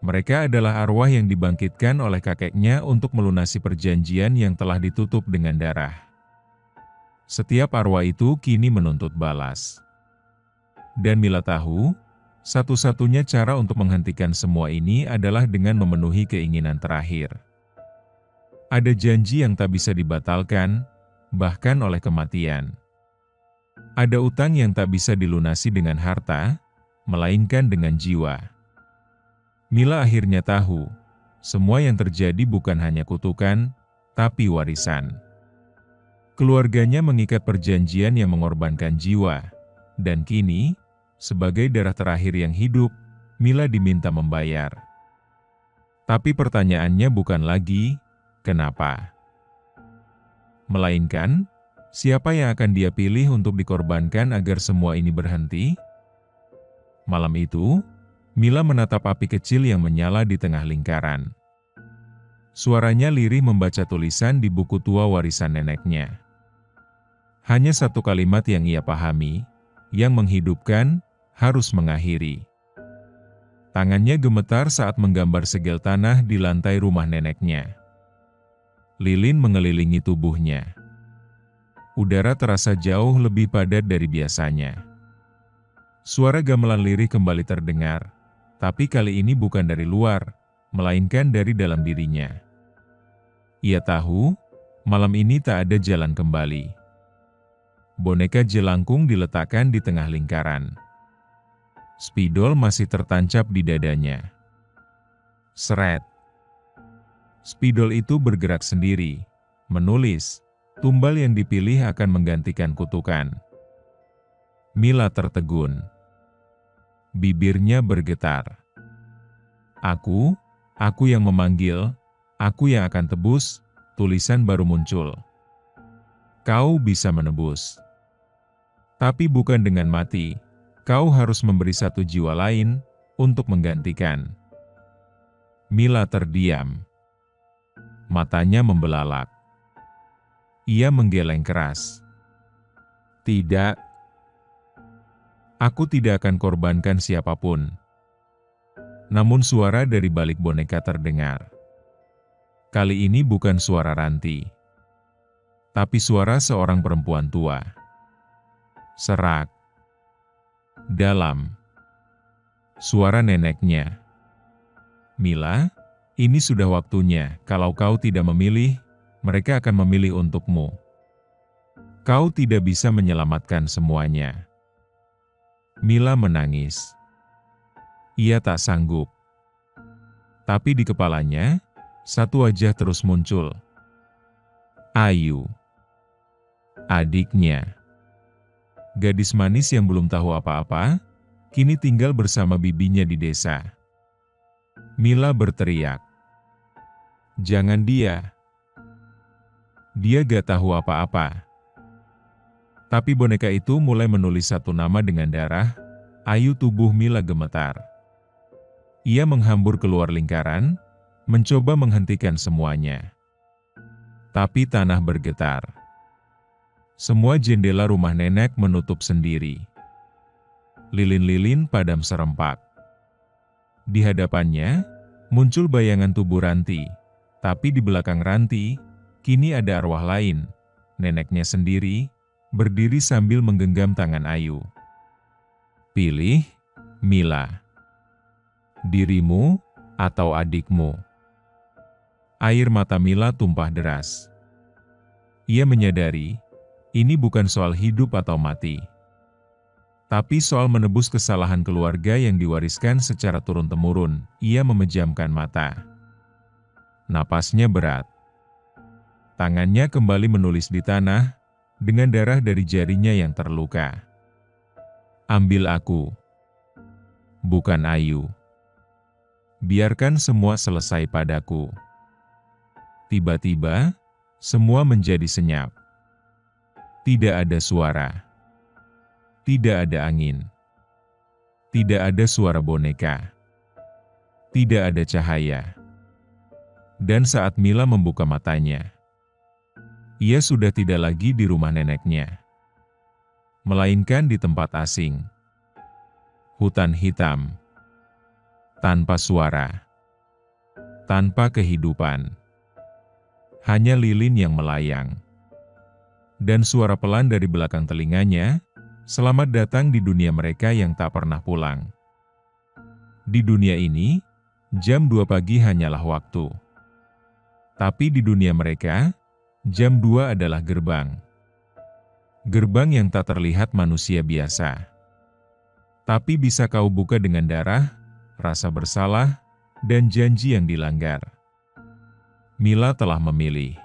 Mereka adalah arwah yang dibangkitkan oleh kakeknya untuk melunasi perjanjian yang telah ditutup dengan darah. Setiap arwah itu kini menuntut balas. Dan Mila tahu, satu-satunya cara untuk menghentikan semua ini adalah dengan memenuhi keinginan terakhir. Ada janji yang tak bisa dibatalkan, bahkan oleh kematian. Ada utang yang tak bisa dilunasi dengan harta, melainkan dengan jiwa. Mila akhirnya tahu, semua yang terjadi bukan hanya kutukan, tapi warisan. Keluarganya mengikat perjanjian yang mengorbankan jiwa, dan kini, sebagai darah terakhir yang hidup, Mila diminta membayar. Tapi pertanyaannya bukan lagi, kenapa? Melainkan, siapa yang akan dia pilih untuk dikorbankan agar semua ini berhenti? Malam itu, Mila menatap api kecil yang menyala di tengah lingkaran. Suaranya lirih membaca tulisan di buku tua warisan neneknya. Hanya satu kalimat yang ia pahami, yang menghidupkan, harus mengakhiri. Tangannya gemetar saat menggambar segel tanah di lantai rumah neneknya. Lilin mengelilingi tubuhnya. Udara terasa jauh lebih padat dari biasanya. Suara gamelan lirih kembali terdengar, tapi kali ini bukan dari luar, melainkan dari dalam dirinya. Ia tahu, malam ini tak ada jalan kembali. Boneka jelangkung diletakkan di tengah lingkaran. Spidol masih tertancap di dadanya. Seret. Spidol itu bergerak sendiri, menulis, tumbal yang dipilih akan menggantikan kutukan. Mila tertegun. Bibirnya bergetar. Aku yang memanggil, aku yang akan tebus, tulisan baru muncul. Kau bisa menebus. Tapi bukan dengan mati, kau harus memberi satu jiwa lain untuk menggantikan. Mila terdiam. Matanya membelalak. Ia menggeleng keras. Tidak. Aku tidak akan korbankan siapapun. Namun suara dari balik boneka terdengar. Kali ini bukan suara Ranti, tapi suara seorang perempuan tua. Serak. Dalam. Suara neneknya. Mila, ini sudah waktunya. Kalau kau tidak memilih, mereka akan memilih untukmu. Kau tidak bisa menyelamatkan semuanya. Mila menangis. Ia tak sanggup. Tapi di kepalanya, satu wajah terus muncul. Ayu. Adiknya. Gadis manis yang belum tahu apa-apa, kini tinggal bersama bibinya di desa. Mila berteriak. Jangan dia. Dia gak tahu apa-apa. Tapi boneka itu mulai menulis satu nama dengan darah. Ayu. Tubuh Mila gemetar. Ia menghambur keluar lingkaran, mencoba menghentikan semuanya. Tapi tanah bergetar. Semua jendela rumah nenek menutup sendiri. Lilin-lilin padam serempak. Di hadapannya, muncul bayangan tubuh Ranti. Tapi di belakang Ranti, kini ada arwah lain, neneknya sendiri, berdiri sambil menggenggam tangan Ayu. Pilih, Mila. Dirimu atau adikmu. Air mata Mila tumpah deras. Ia menyadari, ini bukan soal hidup atau mati, tapi soal menebus kesalahan keluarga yang diwariskan secara turun-temurun. Ia memejamkan mata. Napasnya berat. Tangannya kembali menulis di tanah, dengan darah dari jarinya yang terluka. Ambil aku. Bukan Ayu. Biarkan semua selesai padaku. Tiba-tiba, semua menjadi senyap. Tidak ada suara. Tidak ada angin. Tidak ada suara boneka. Tidak ada cahaya. Dan saat Mila membuka matanya, ia sudah tidak lagi di rumah neneknya, melainkan di tempat asing. Hutan hitam. Tanpa suara. Tanpa kehidupan. Hanya lilin yang melayang. Dan suara pelan dari belakang telinganya, selamat datang di dunia mereka yang tak pernah pulang. Di dunia ini, jam 2 pagi hanyalah waktu. Tapi di dunia mereka, jam 2 adalah gerbang. Gerbang yang tak terlihat manusia biasa. Tapi bisa kau buka dengan darah, rasa bersalah, dan janji yang dilanggar. Mila telah memilih.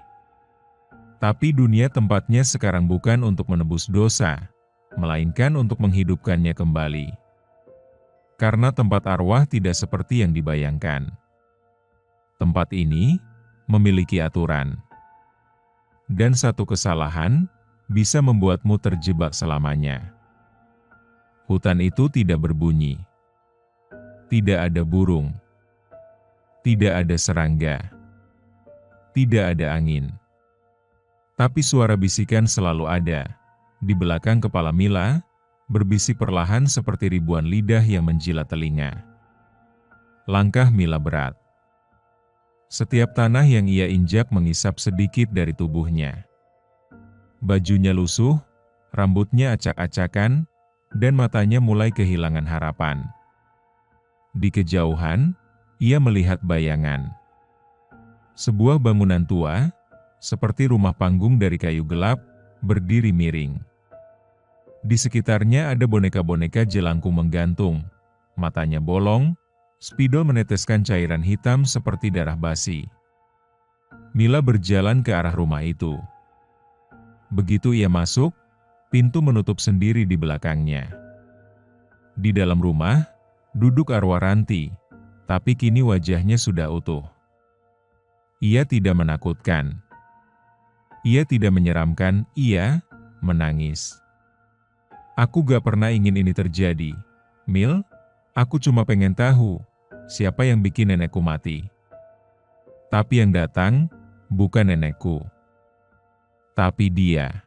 Tapi dunia tempatnya sekarang bukan untuk menebus dosa, melainkan untuk menghidupkannya kembali. Karena tempat arwah tidak seperti yang dibayangkan. Tempat ini memiliki aturan. Dan satu kesalahan bisa membuatmu terjebak selamanya. Hutan itu tidak berbunyi. Tidak ada burung. Tidak ada serangga. Tidak ada angin. Tapi suara bisikan selalu ada. Di belakang kepala Mila, berbisik perlahan seperti ribuan lidah yang menjilat telinga. Langkah Mila berat. Setiap tanah yang ia injak mengisap sedikit dari tubuhnya. Bajunya lusuh, rambutnya acak-acakan, dan matanya mulai kehilangan harapan. Di kejauhan, ia melihat bayangan. Sebuah bangunan tua, seperti rumah panggung dari kayu gelap, berdiri miring. Di sekitarnya ada boneka-boneka jelangkung menggantung, matanya bolong, spidol meneteskan cairan hitam seperti darah basi. Mila berjalan ke arah rumah itu. Begitu ia masuk, pintu menutup sendiri di belakangnya. Di dalam rumah, duduk arwah Ranti, tapi kini wajahnya sudah utuh. Ia tidak menakutkan. Ia tidak menyeramkan, ia menangis. Aku gak pernah ingin ini terjadi. Mil, aku cuma pengen tahu, siapa yang bikin nenekku mati. Tapi yang datang, bukan nenekku. Tapi dia.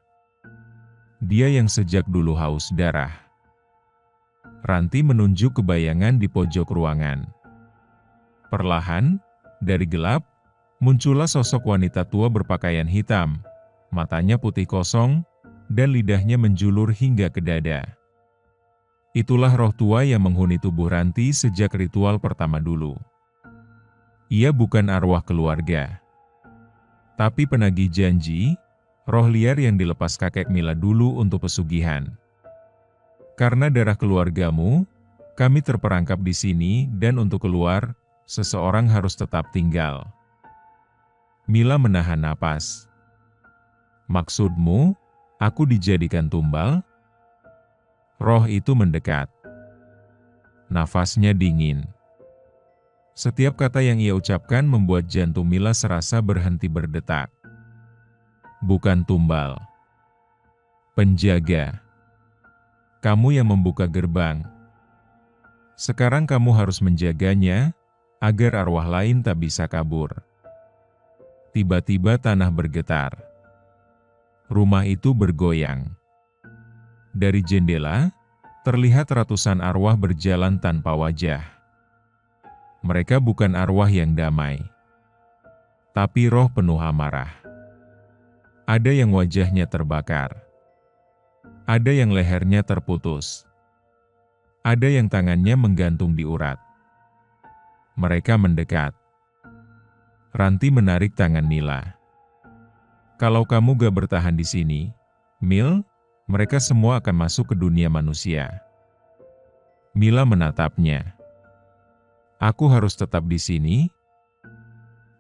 Dia yang sejak dulu haus darah. Ranti menunjuk ke bayangan di pojok ruangan. Perlahan, dari gelap, muncullah sosok wanita tua berpakaian hitam, matanya putih kosong, dan lidahnya menjulur hingga ke dada. Itulah roh tua yang menghuni tubuh Ranti sejak ritual pertama dulu. Ia bukan arwah keluarga, tapi penagih janji, roh liar yang dilepas kakek Mila dulu untuk pesugihan. Karena darah keluargamu, kami terperangkap di sini dan untuk keluar, seseorang harus tetap tinggal. Mila menahan napas. Maksudmu, aku dijadikan tumbal? Roh itu mendekat. Nafasnya dingin. Setiap kata yang ia ucapkan membuat jantung Mila serasa berhenti berdetak. Bukan tumbal. Penjaga. Kamu yang membuka gerbang. Sekarang kamu harus menjaganya, agar arwah lain tak bisa kabur. Tiba-tiba tanah bergetar. Rumah itu bergoyang. Dari jendela, terlihat ratusan arwah berjalan tanpa wajah. Mereka bukan arwah yang damai, tapi roh penuh amarah. Ada yang wajahnya terbakar. Ada yang lehernya terputus. Ada yang tangannya menggantung di urat. Mereka mendekat. Ranti menarik tangan Mila. Kalau kamu gak bertahan di sini, Mil, mereka semua akan masuk ke dunia manusia. Mila menatapnya. Aku harus tetap di sini?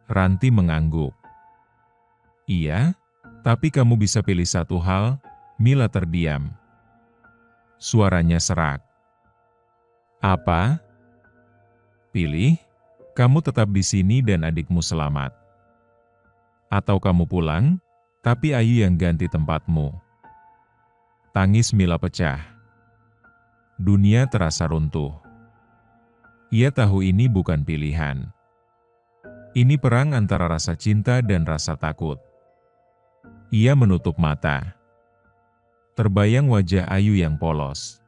Ranti mengangguk. Iya, tapi kamu bisa pilih satu hal. Mila terdiam. Suaranya serak. Apa? Pilih, kamu tetap di sini dan adikmu selamat. Atau kamu pulang, tapi Ayu yang ganti tempatmu. Tangis Mila pecah. Dunia terasa runtuh. Ia tahu ini bukan pilihan. Ini perang antara rasa cinta dan rasa takut. Ia menutup mata. Terbayang wajah Ayu yang polos.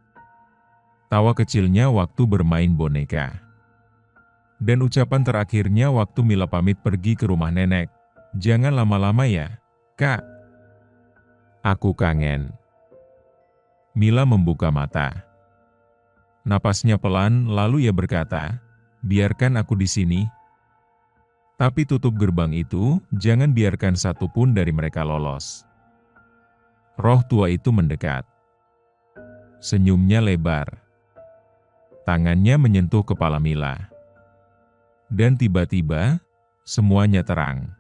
Tawa kecilnya waktu bermain boneka. Dan ucapan terakhirnya waktu Mila pamit pergi ke rumah nenek. Jangan lama-lama ya, Kak. Aku kangen. Mila membuka mata. Napasnya pelan lalu ia berkata, biarkan aku di sini. Tapi tutup gerbang itu, jangan biarkan satupun dari mereka lolos. Roh tua itu mendekat. Senyumnya lebar. Tangannya menyentuh kepala Mila. Dan tiba-tiba, semuanya terang.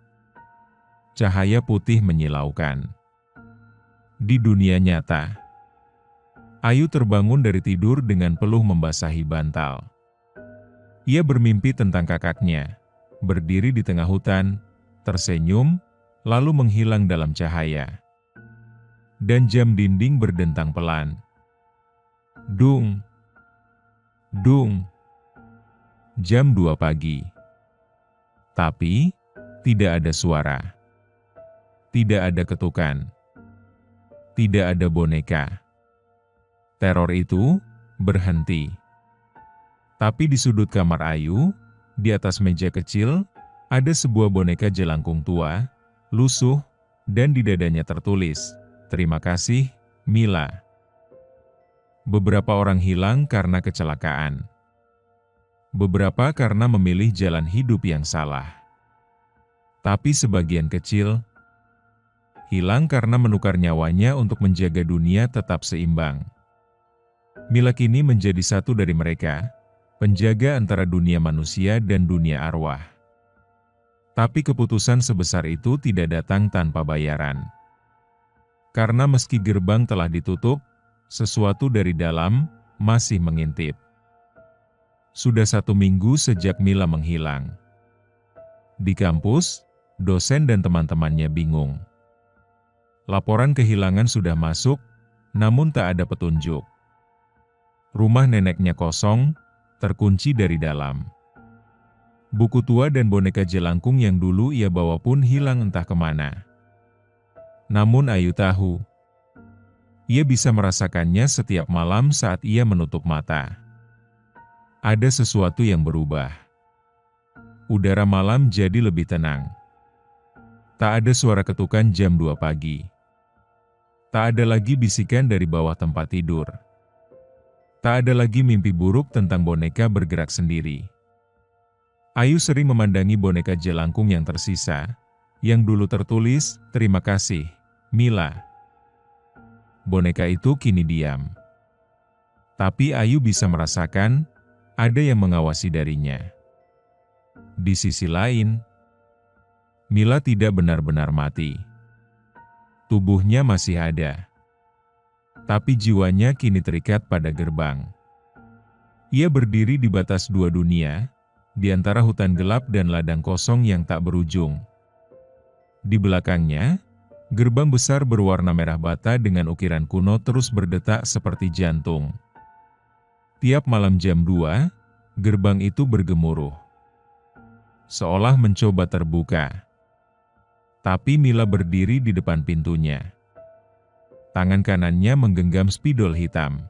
Cahaya putih menyilaukan. Di dunia nyata, Ayu terbangun dari tidur dengan peluh membasahi bantal. Ia bermimpi tentang kakaknya, berdiri di tengah hutan, tersenyum, lalu menghilang dalam cahaya. Dan jam dinding berdentang pelan. Dung, dung. Jam 2 pagi. Tapi, tidak ada suara. Tidak ada ketukan. Tidak ada boneka. Teror itu berhenti. Tapi di sudut kamar Ayu, di atas meja kecil, ada sebuah boneka jelangkung tua, lusuh, dan di dadanya tertulis, Terima kasih, Mila. Beberapa orang hilang karena kecelakaan. Beberapa karena memilih jalan hidup yang salah. Tapi sebagian kecil hilang karena menukar nyawanya untuk menjaga dunia tetap seimbang. Mila kini menjadi satu dari mereka, penjaga antara dunia manusia dan dunia arwah. Tapi keputusan sebesar itu tidak datang tanpa bayaran. Karena meski gerbang telah ditutup, sesuatu dari dalam masih mengintip. Sudah 1 minggu sejak Mila menghilang. Di kampus, dosen dan teman-temannya bingung. Laporan kehilangan sudah masuk, namun tak ada petunjuk. Rumah neneknya kosong, terkunci dari dalam. Buku tua dan boneka jelangkung yang dulu ia bawa pun hilang entah kemana. Namun Ayu tahu, ia bisa merasakannya setiap malam saat ia menutup mata. Ada sesuatu yang berubah. Udara malam jadi lebih tenang. Tak ada suara ketukan jam 2 pagi. Tak ada lagi bisikan dari bawah tempat tidur. Tak ada lagi mimpi buruk tentang boneka bergerak sendiri. Ayu sering memandangi boneka jelangkung yang tersisa, yang dulu tertulis, "Terima kasih, Mila." Boneka itu kini diam. Tapi Ayu bisa merasakan, ada yang mengawasi darinya. Di sisi lain, Mila tidak benar-benar mati. Tubuhnya masih ada. Tapi jiwanya kini terikat pada gerbang. Ia berdiri di batas 2 dunia, di antara hutan gelap dan ladang kosong yang tak berujung. Di belakangnya, gerbang besar berwarna merah bata dengan ukiran kuno terus berdetak seperti jantung. Tiap malam jam 2, gerbang itu bergemuruh. Seolah mencoba terbuka. Tapi Mila berdiri di depan pintunya. Tangan kanannya menggenggam spidol hitam.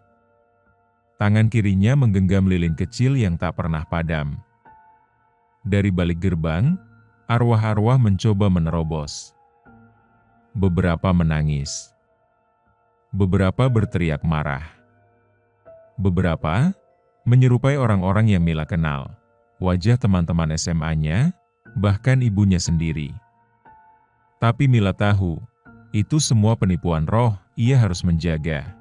Tangan kirinya menggenggam lilin kecil yang tak pernah padam. Dari balik gerbang, arwah-arwah mencoba menerobos. Beberapa menangis. Beberapa berteriak marah. Beberapa menyerupai orang-orang yang Mila kenal, wajah teman-teman SMA-nya, bahkan ibunya sendiri. Tapi Mila tahu, itu semua penipuan roh, ia harus menjaga.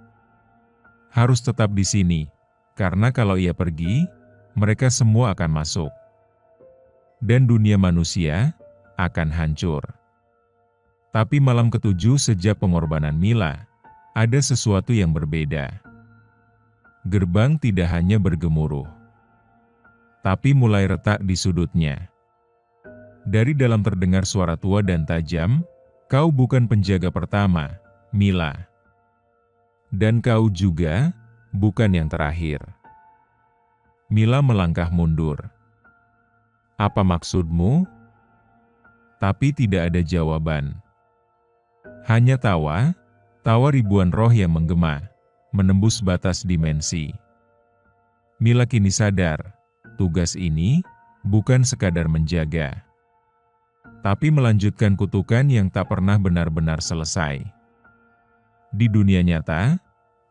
Harus tetap di sini, karena kalau ia pergi, mereka semua akan masuk. Dan dunia manusia akan hancur. Tapi malam ke-7 sejak pengorbanan Mila, ada sesuatu yang berbeda. Gerbang tidak hanya bergemuruh, tapi mulai retak di sudutnya. Dari dalam terdengar suara tua dan tajam, "Kau bukan penjaga pertama, Mila. Dan kau juga bukan yang terakhir." Mila melangkah mundur. "Apa maksudmu?" Tapi tidak ada jawaban. Hanya tawa ribuan roh yang menggema, menembus batas dimensi. Mila kini sadar, tugas ini bukan sekadar menjaga, tapi melanjutkan kutukan yang tak pernah benar-benar selesai. Di dunia nyata,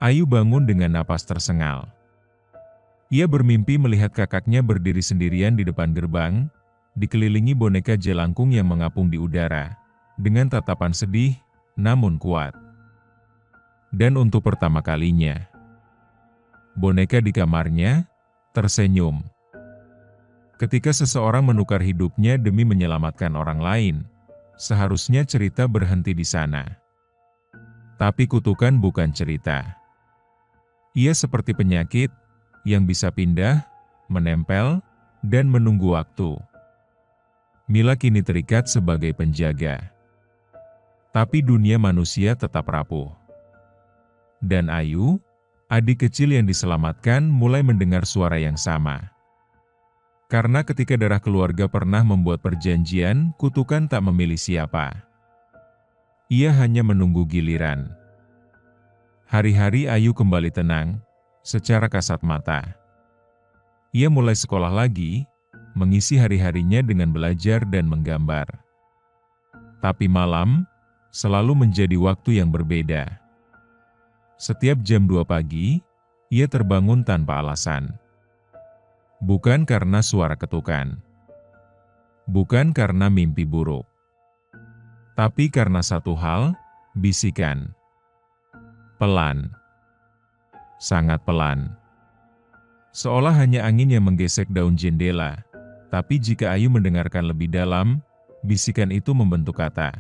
Ayu bangun dengan napas tersengal. Ia bermimpi melihat kakaknya berdiri sendirian di depan gerbang, dikelilingi boneka jelangkung yang mengapung di udara, dengan tatapan sedih, namun kuat. Dan untuk pertama kalinya, boneka di kamarnya tersenyum. Ketika seseorang menukar hidupnya demi menyelamatkan orang lain, seharusnya cerita berhenti di sana. Tapi kutukan bukan cerita. Ia seperti penyakit, yang bisa pindah, menempel, dan menunggu waktu. Mila kini terikat sebagai penjaga. Tapi dunia manusia tetap rapuh. Dan Ayu, adik kecil yang diselamatkan, mulai mendengar suara yang sama. Karena ketika darah keluarga pernah membuat perjanjian, kutukan tak memilih siapa. Ia hanya menunggu giliran. Hari-hari Ayu kembali tenang, secara kasat mata. Ia mulai sekolah lagi, mengisi hari-harinya dengan belajar dan menggambar. Tapi malam, selalu menjadi waktu yang berbeda. Setiap jam 2 pagi, ia terbangun tanpa alasan. Bukan karena suara ketukan. Bukan karena mimpi buruk. Tapi karena satu hal, bisikan. Pelan. Sangat pelan. Seolah hanya angin yang menggesek daun jendela. Tapi jika Ayu mendengarkan lebih dalam, bisikan itu membentuk kata.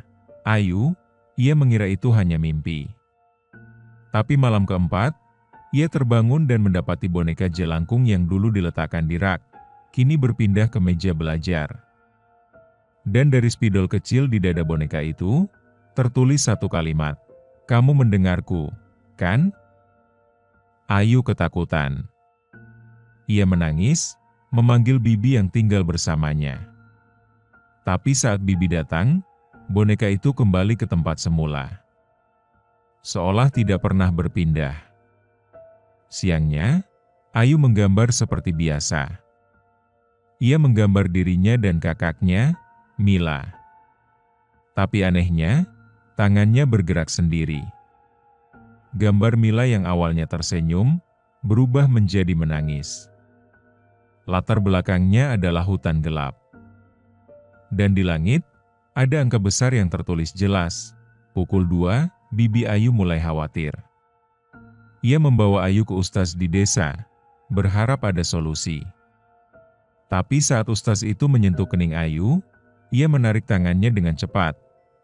Ayu, ia mengira itu hanya mimpi. Tapi malam keempat, ia terbangun dan mendapati boneka jelangkung yang dulu diletakkan di rak, kini berpindah ke meja belajar. Dan dari spidol kecil di dada boneka itu, tertulis satu kalimat. Kamu mendengarku, kan? Ayu ketakutan. Ia menangis, memanggil Bibi yang tinggal bersamanya. Tapi saat Bibi datang, boneka itu kembali ke tempat semula. Seolah tidak pernah berpindah. Siangnya, Ayu menggambar seperti biasa. Ia menggambar dirinya dan kakaknya, Mila. Tapi anehnya, tangannya bergerak sendiri. Gambar Mila yang awalnya tersenyum, berubah menjadi menangis. Latar belakangnya adalah hutan gelap. Dan di langit, ada angka besar yang tertulis jelas. Pukul 2, Bibi Ayu mulai khawatir. Ia membawa Ayu ke ustaz di desa, berharap ada solusi. Tapi saat ustaz itu menyentuh kening Ayu, ia menarik tangannya dengan cepat,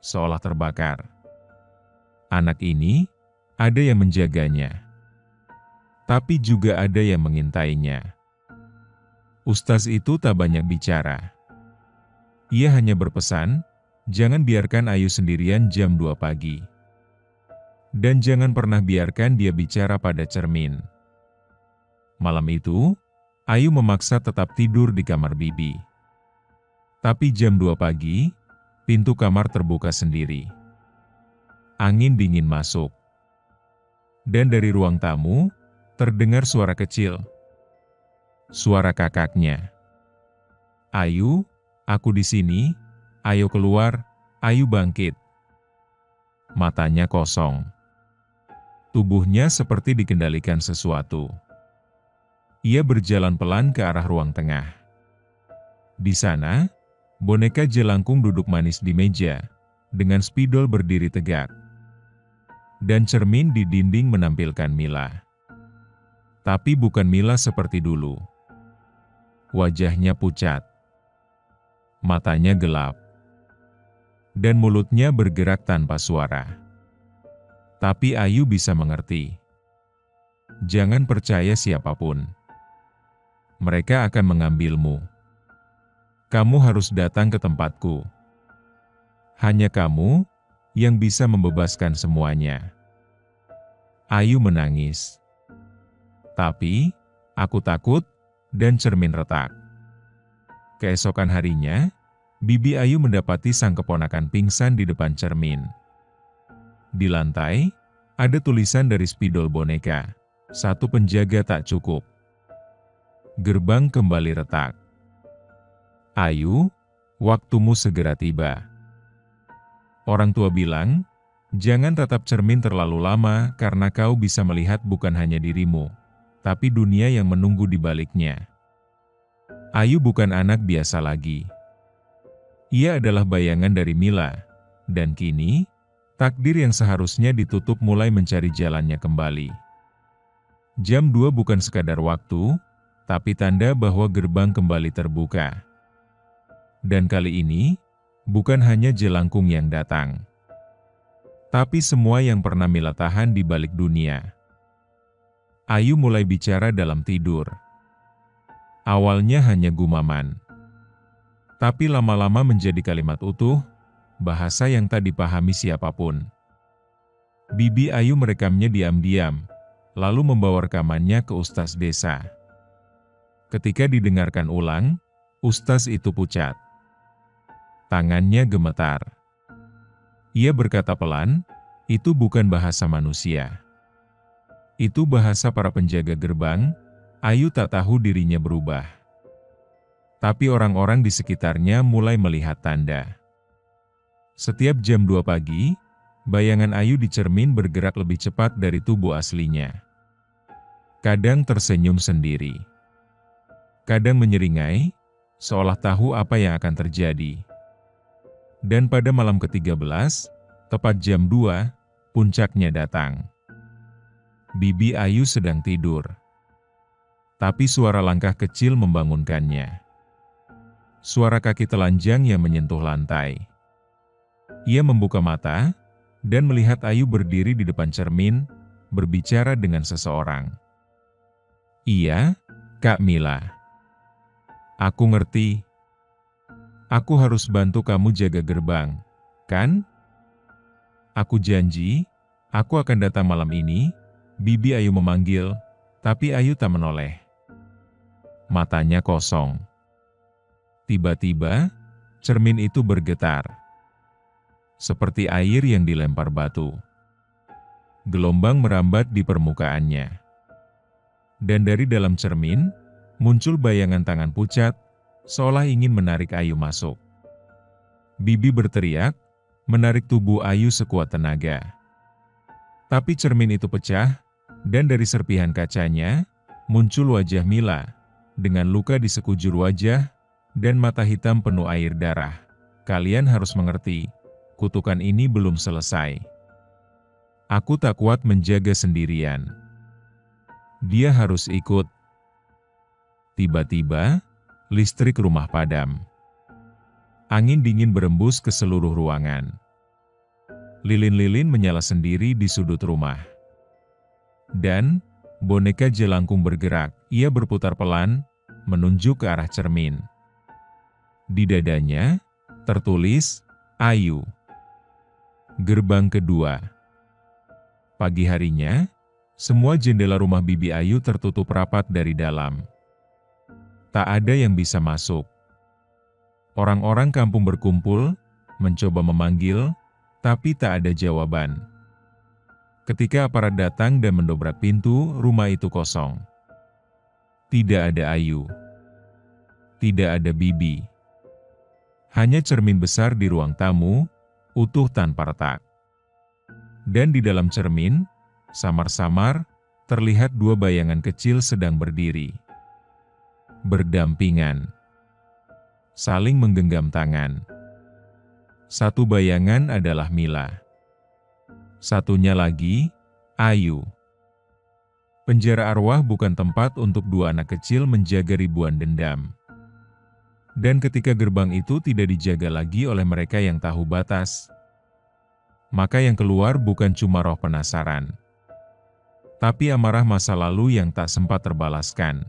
seolah terbakar. Anak ini, ada yang menjaganya. Tapi juga ada yang mengintainya. Ustaz itu tak banyak bicara. Ia hanya berpesan, jangan biarkan Ayu sendirian jam 2 pagi. Dan jangan pernah biarkan dia bicara pada cermin. Malam itu, Ayu memaksa tetap tidur di kamar Bibi. Tapi jam 2 pagi, pintu kamar terbuka sendiri. Angin dingin masuk. Dan dari ruang tamu, terdengar suara kecil. Suara kakaknya. Ayu, aku di sini, ayo keluar, Ayu bangkit. Matanya kosong. Tubuhnya seperti dikendalikan sesuatu. Ia berjalan pelan ke arah ruang tengah. Di sana, boneka jelangkung duduk manis di meja, dengan spidol berdiri tegak. Dan cermin di dinding menampilkan Mila. Tapi bukan Mila seperti dulu. Wajahnya pucat. Matanya gelap. Dan mulutnya bergerak tanpa suara. Tapi Ayu bisa mengerti. Jangan percaya siapapun. Mereka akan mengambilmu. Kamu harus datang ke tempatku. Hanya kamu yang bisa membebaskan semuanya. Ayu menangis. Tapi, aku takut, dan cermin retak. Keesokan harinya, Bibi Ayu mendapati sang keponakan pingsan di depan cermin. Di lantai, ada tulisan dari spidol boneka. Satu penjaga tak cukup. Gerbang kembali retak. Ayu, waktumu segera tiba. Orang tua bilang, jangan tatap cermin terlalu lama karena kau bisa melihat bukan hanya dirimu, tapi dunia yang menunggu di baliknya. Ayu bukan anak biasa lagi. Ia adalah bayangan dari Mila, dan kini, takdir yang seharusnya ditutup mulai mencari jalannya kembali. Jam 2 bukan sekadar waktu, tapi tanda bahwa gerbang kembali terbuka. Dan kali ini, bukan hanya jelangkung yang datang, tapi semua yang pernah Mila tahan di balik dunia. Ayu mulai bicara dalam tidur. Awalnya hanya gumaman, tapi lama-lama menjadi kalimat utuh, bahasa yang tak dipahami siapapun. Bibi Ayu merekamnya diam-diam, lalu membawa rekamannya ke ustaz desa. Ketika didengarkan ulang, ustaz itu pucat. Tangannya gemetar. Ia berkata pelan, itu bukan bahasa manusia. Itu bahasa para penjaga gerbang. Ayu tak tahu dirinya berubah. Tapi orang-orang di sekitarnya mulai melihat tanda. Setiap jam 2 pagi, Bayangan Ayu di cermin bergerak lebih cepat dari tubuh aslinya. Kadang tersenyum sendiri. Kadang menyeringai, seolah tahu apa yang akan terjadi. Dan pada malam ke-13, tepat jam 2, puncaknya datang. Bibi Ayu sedang tidur. Tapi suara langkah kecil membangunkannya. Suara kaki telanjang yang menyentuh lantai. Ia membuka mata, dan melihat Ayu berdiri di depan cermin, berbicara dengan seseorang. "Iya, Kak Mila. Aku ngerti. Aku harus bantu kamu jaga gerbang, kan? Aku janji, aku akan datang malam ini," Bibi Ayu memanggil, tapi Ayu tak menoleh. Matanya kosong. Tiba-tiba, cermin itu bergetar. Seperti air yang dilempar batu. Gelombang merambat di permukaannya. Dan dari dalam cermin, muncul bayangan tangan pucat, seolah ingin menarik Ayu masuk. Bibi berteriak, menarik tubuh Ayu sekuat tenaga. Tapi cermin itu pecah, dan dari serpihan kacanya, muncul wajah Mila, dengan luka di sekujur wajah, dan mata hitam penuh air darah. Kalian harus mengerti, kutukan ini belum selesai. Aku tak kuat menjaga sendirian. Dia harus ikut. Tiba-tiba, listrik rumah padam. Angin dingin berembus ke seluruh ruangan. Lilin-lilin menyala sendiri di sudut rumah. Dan, boneka jelangkung bergerak. Ia berputar pelan, menunjuk ke arah cermin. Di dadanya, tertulis, Ayu. Gerbang kedua. Pagi harinya, semua jendela rumah Bibi Ayu tertutup rapat dari dalam. Tak ada yang bisa masuk. Orang-orang kampung berkumpul, mencoba memanggil, tapi tak ada jawaban. Ketika aparat datang dan mendobrak pintu, rumah itu kosong. Tidak ada Ayu. Tidak ada Bibi. Hanya cermin besar di ruang tamu, utuh tanpa retak. Dan di dalam cermin, samar-samar, terlihat dua bayangan kecil sedang berdiri. Berdampingan. Saling menggenggam tangan. Satu bayangan adalah Mila. Satunya lagi, Ayu. Penjara arwah bukan tempat untuk dua anak kecil menjaga ribuan dendam. Dan ketika gerbang itu tidak dijaga lagi oleh mereka yang tahu batas, maka yang keluar bukan cuma roh penasaran, tapi amarah masa lalu yang tak sempat terbalaskan.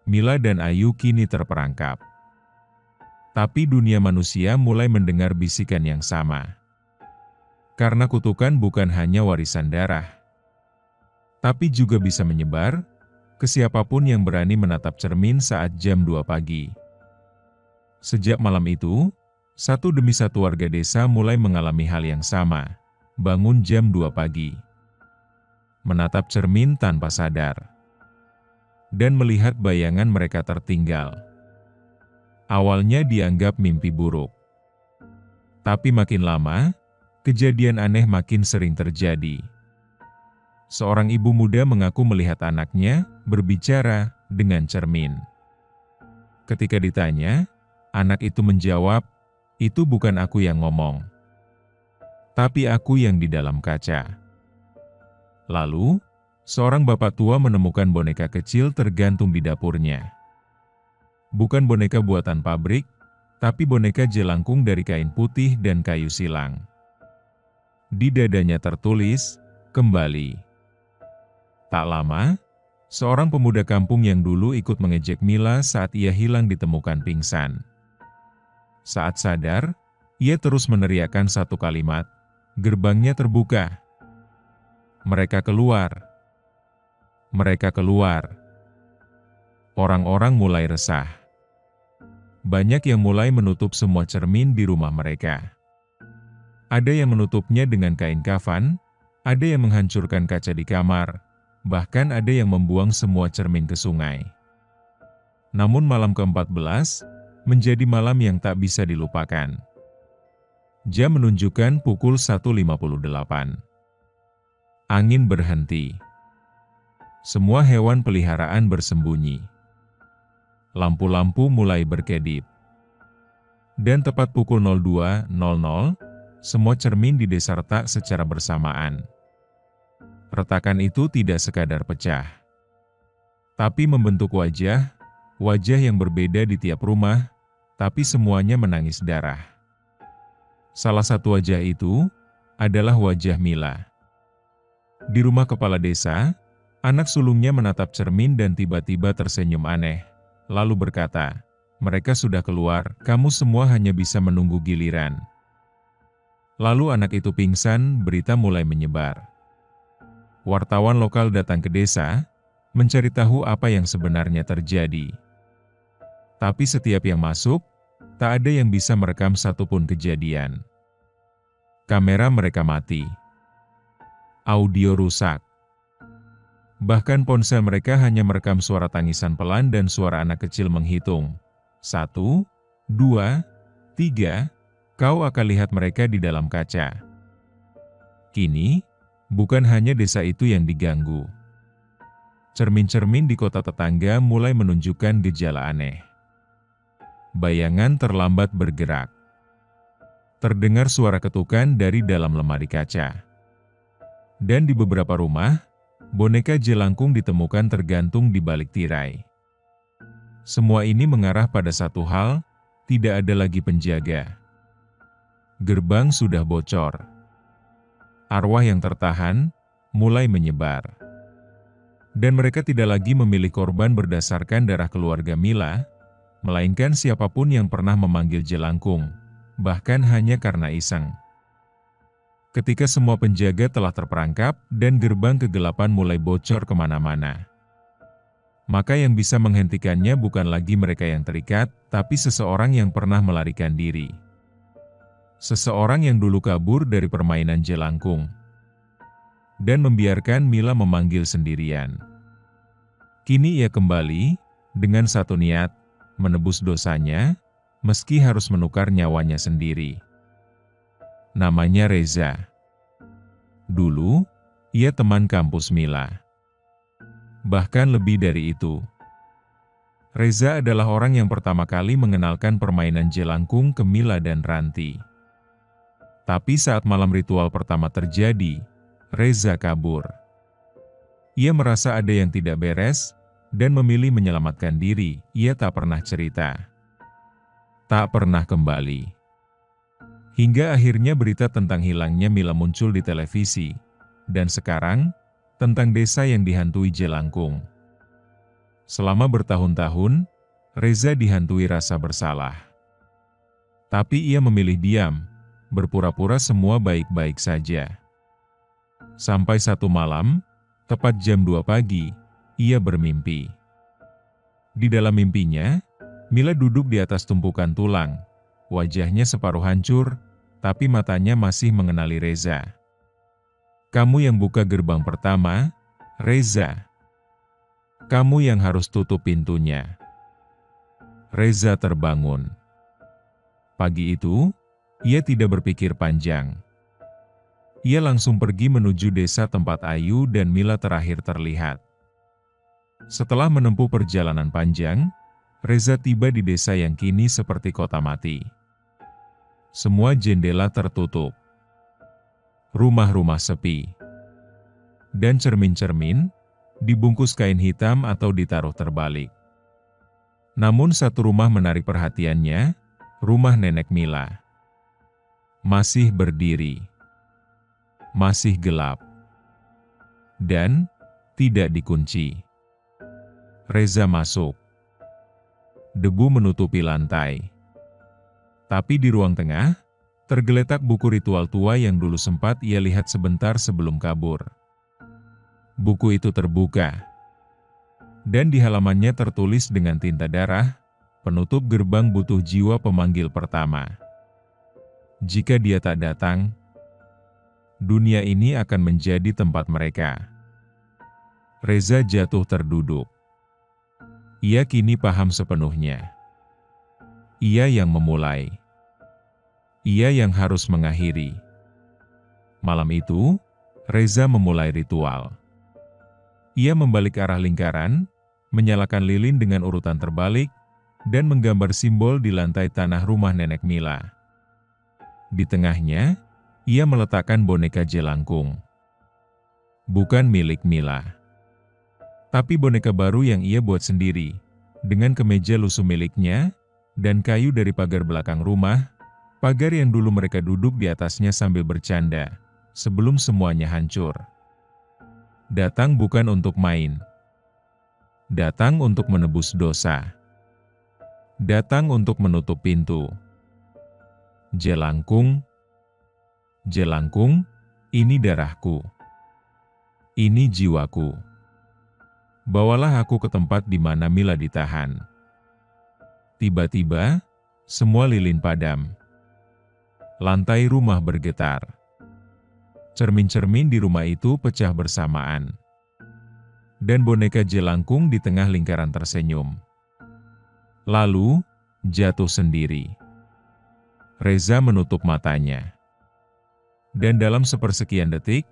Mila dan Ayu kini terperangkap. Tapi dunia manusia mulai mendengar bisikan yang sama. Karena kutukan bukan hanya warisan darah, tapi juga bisa menyebar ke siapapun yang berani menatap cermin saat jam 2 pagi. Sejak malam itu, satu demi satu warga desa mulai mengalami hal yang sama, bangun jam 2 pagi. Menatap cermin tanpa sadar. Dan melihat bayangan mereka tertinggal. Awalnya dianggap mimpi buruk. Tapi makin lama, kejadian aneh makin sering terjadi. Seorang ibu muda mengaku melihat anaknya berbicara dengan cermin. Ketika ditanya, anak itu menjawab, "Itu bukan aku yang ngomong, tapi aku yang di dalam kaca." Lalu, seorang bapak tua menemukan boneka kecil tergantung di dapurnya. Bukan boneka buatan pabrik, tapi boneka jelangkung dari kain putih dan kayu silang. Di dadanya tertulis, "Kembali." Tak lama, seorang pemuda kampung yang dulu ikut mengejek Mila saat ia hilang ditemukan pingsan. Saat sadar, ia terus meneriakkan satu kalimat, "Gerbangnya terbuka." Mereka keluar. Mereka keluar. Orang-orang mulai resah. Banyak yang mulai menutup semua cermin di rumah mereka. Ada yang menutupnya dengan kain kafan, ada yang menghancurkan kaca di kamar, bahkan ada yang membuang semua cermin ke sungai. Namun malam ke-14 menjadi malam yang tak bisa dilupakan. Jam menunjukkan pukul 1.58. Angin berhenti. Semua hewan peliharaan bersembunyi. Lampu-lampu mulai berkedip. Dan tepat pukul 02.00, semua cermin di desa retak secara bersamaan. Retakan itu tidak sekadar pecah, tapi membentuk wajah yang berbeda di tiap rumah, tapi semuanya menangis darah. Salah satu wajah itu adalah wajah Mila. Di rumah kepala desa, anak sulungnya menatap cermin dan tiba-tiba tersenyum aneh, lalu berkata, "Mereka sudah keluar, kamu semua hanya bisa menunggu giliran." Lalu anak itu pingsan, berita mulai menyebar. Wartawan lokal datang ke desa, mencari tahu apa yang sebenarnya terjadi. Tapi setiap yang masuk, tak ada yang bisa merekam satupun kejadian. Kamera mereka mati. Audio rusak. Bahkan ponsel mereka hanya merekam suara tangisan pelan dan suara anak kecil menghitung. 1, 2, 3, kau akan lihat mereka di dalam kaca. Kini, bukan hanya desa itu yang diganggu. Cermin-cermin di kota tetangga mulai menunjukkan gejala aneh. Bayangan terlambat bergerak. Terdengar suara ketukan dari dalam lemari kaca. Dan di beberapa rumah, boneka jelangkung ditemukan tergantung di balik tirai. Semua ini mengarah pada satu hal, tidak ada lagi penjaga. Gerbang sudah bocor. Arwah yang tertahan mulai menyebar. Dan mereka tidak lagi memilih korban berdasarkan darah keluarga Mila, melainkan siapapun yang pernah memanggil jelangkung, bahkan hanya karena iseng. Ketika semua penjaga telah terperangkap dan gerbang kegelapan mulai bocor kemana-mana, maka yang bisa menghentikannya bukan lagi mereka yang terikat, tapi seseorang yang pernah melarikan diri. Seseorang yang dulu kabur dari permainan jelangkung dan membiarkan Mila memanggil sendirian. Kini ia kembali dengan satu niat, menebus dosanya, meski harus menukar nyawanya sendiri. Namanya Reza. Dulu, ia teman kampus Mila. Bahkan lebih dari itu. Reza adalah orang yang pertama kali mengenalkan permainan jelangkung ke Mila dan Ranti. Tapi saat malam ritual pertama terjadi, Reza kabur. Ia merasa ada yang tidak beres, dan memilih menyelamatkan diri. Ia tak pernah cerita. Tak pernah kembali. Hingga akhirnya berita tentang hilangnya Mila muncul di televisi. Dan sekarang, tentang desa yang dihantui jelangkung. Selama bertahun-tahun, Reza dihantui rasa bersalah. Tapi ia memilih diam, berpura-pura semua baik-baik saja. Sampai satu malam, tepat jam 2 pagi, ia bermimpi. Di dalam mimpinya, Mila duduk di atas tumpukan tulang. Wajahnya separuh hancur, tapi matanya masih mengenali Reza. "Kamu yang buka gerbang pertama, Reza. Kamu yang harus tutup pintunya." Reza terbangun. Pagi itu, ia tidak berpikir panjang. Ia langsung pergi menuju desa tempat Ayu dan Mila terakhir terlihat. Setelah menempuh perjalanan panjang, Reza tiba di desa yang kini seperti kota mati. Semua jendela tertutup. Rumah-rumah sepi. Dan cermin-cermin dibungkus kain hitam atau ditaruh terbalik. Namun satu rumah menarik perhatiannya, rumah nenek Mila. Masih berdiri. Masih gelap. Dan tidak dikunci. Reza masuk. Debu menutupi lantai. Tapi di ruang tengah, tergeletak buku ritual tua yang dulu sempat ia lihat sebentar sebelum kabur. Buku itu terbuka. Dan di halamannya tertulis dengan tinta darah, penutup gerbang butuh jiwa pemanggil pertama. Jika dia tak datang, dunia ini akan menjadi tempat mereka. Reza jatuh terduduk. Ia kini paham sepenuhnya. Ia yang memulai. Ia yang harus mengakhiri. Malam itu, Reza memulai ritual. Ia membalik arah lingkaran, menyalakan lilin dengan urutan terbalik, dan menggambar simbol di lantai tanah rumah Nenek Mila. Di tengahnya, ia meletakkan boneka jelangkung. Bukan milik Mila, tapi boneka baru yang ia buat sendiri, dengan kemeja lusuh miliknya, dan kayu dari pagar belakang rumah, pagar yang dulu mereka duduk di atasnya sambil bercanda, sebelum semuanya hancur. Datang bukan untuk main. Datang untuk menebus dosa. Datang untuk menutup pintu. Jelangkung, jelangkung, ini darahku. Ini jiwaku. Bawalah aku ke tempat di mana Mila ditahan. Tiba-tiba, semua lilin padam. Lantai rumah bergetar. Cermin-cermin di rumah itu pecah bersamaan. Dan boneka jelangkung di tengah lingkaran tersenyum. Lalu, jatuh sendiri. Reza menutup matanya. Dan dalam sepersekian detik,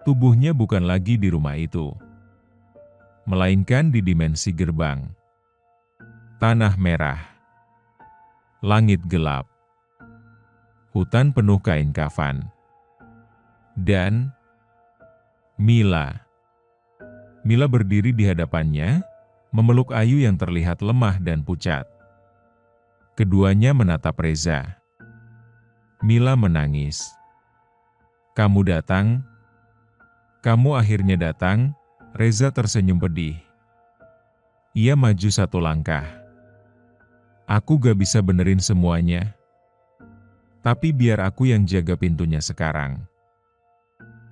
tubuhnya bukan lagi di rumah itu, melainkan di dimensi gerbang. Tanah merah. Langit gelap. Hutan penuh kain kafan. Dan Mila. Mila berdiri di hadapannya, memeluk Ayu yang terlihat lemah dan pucat. Keduanya menatap Reza. Mila menangis. Kamu datang? Kamu akhirnya datang, Reza tersenyum pedih. Ia maju satu langkah. Aku gak bisa benerin semuanya. Tapi biar aku yang jaga pintunya sekarang.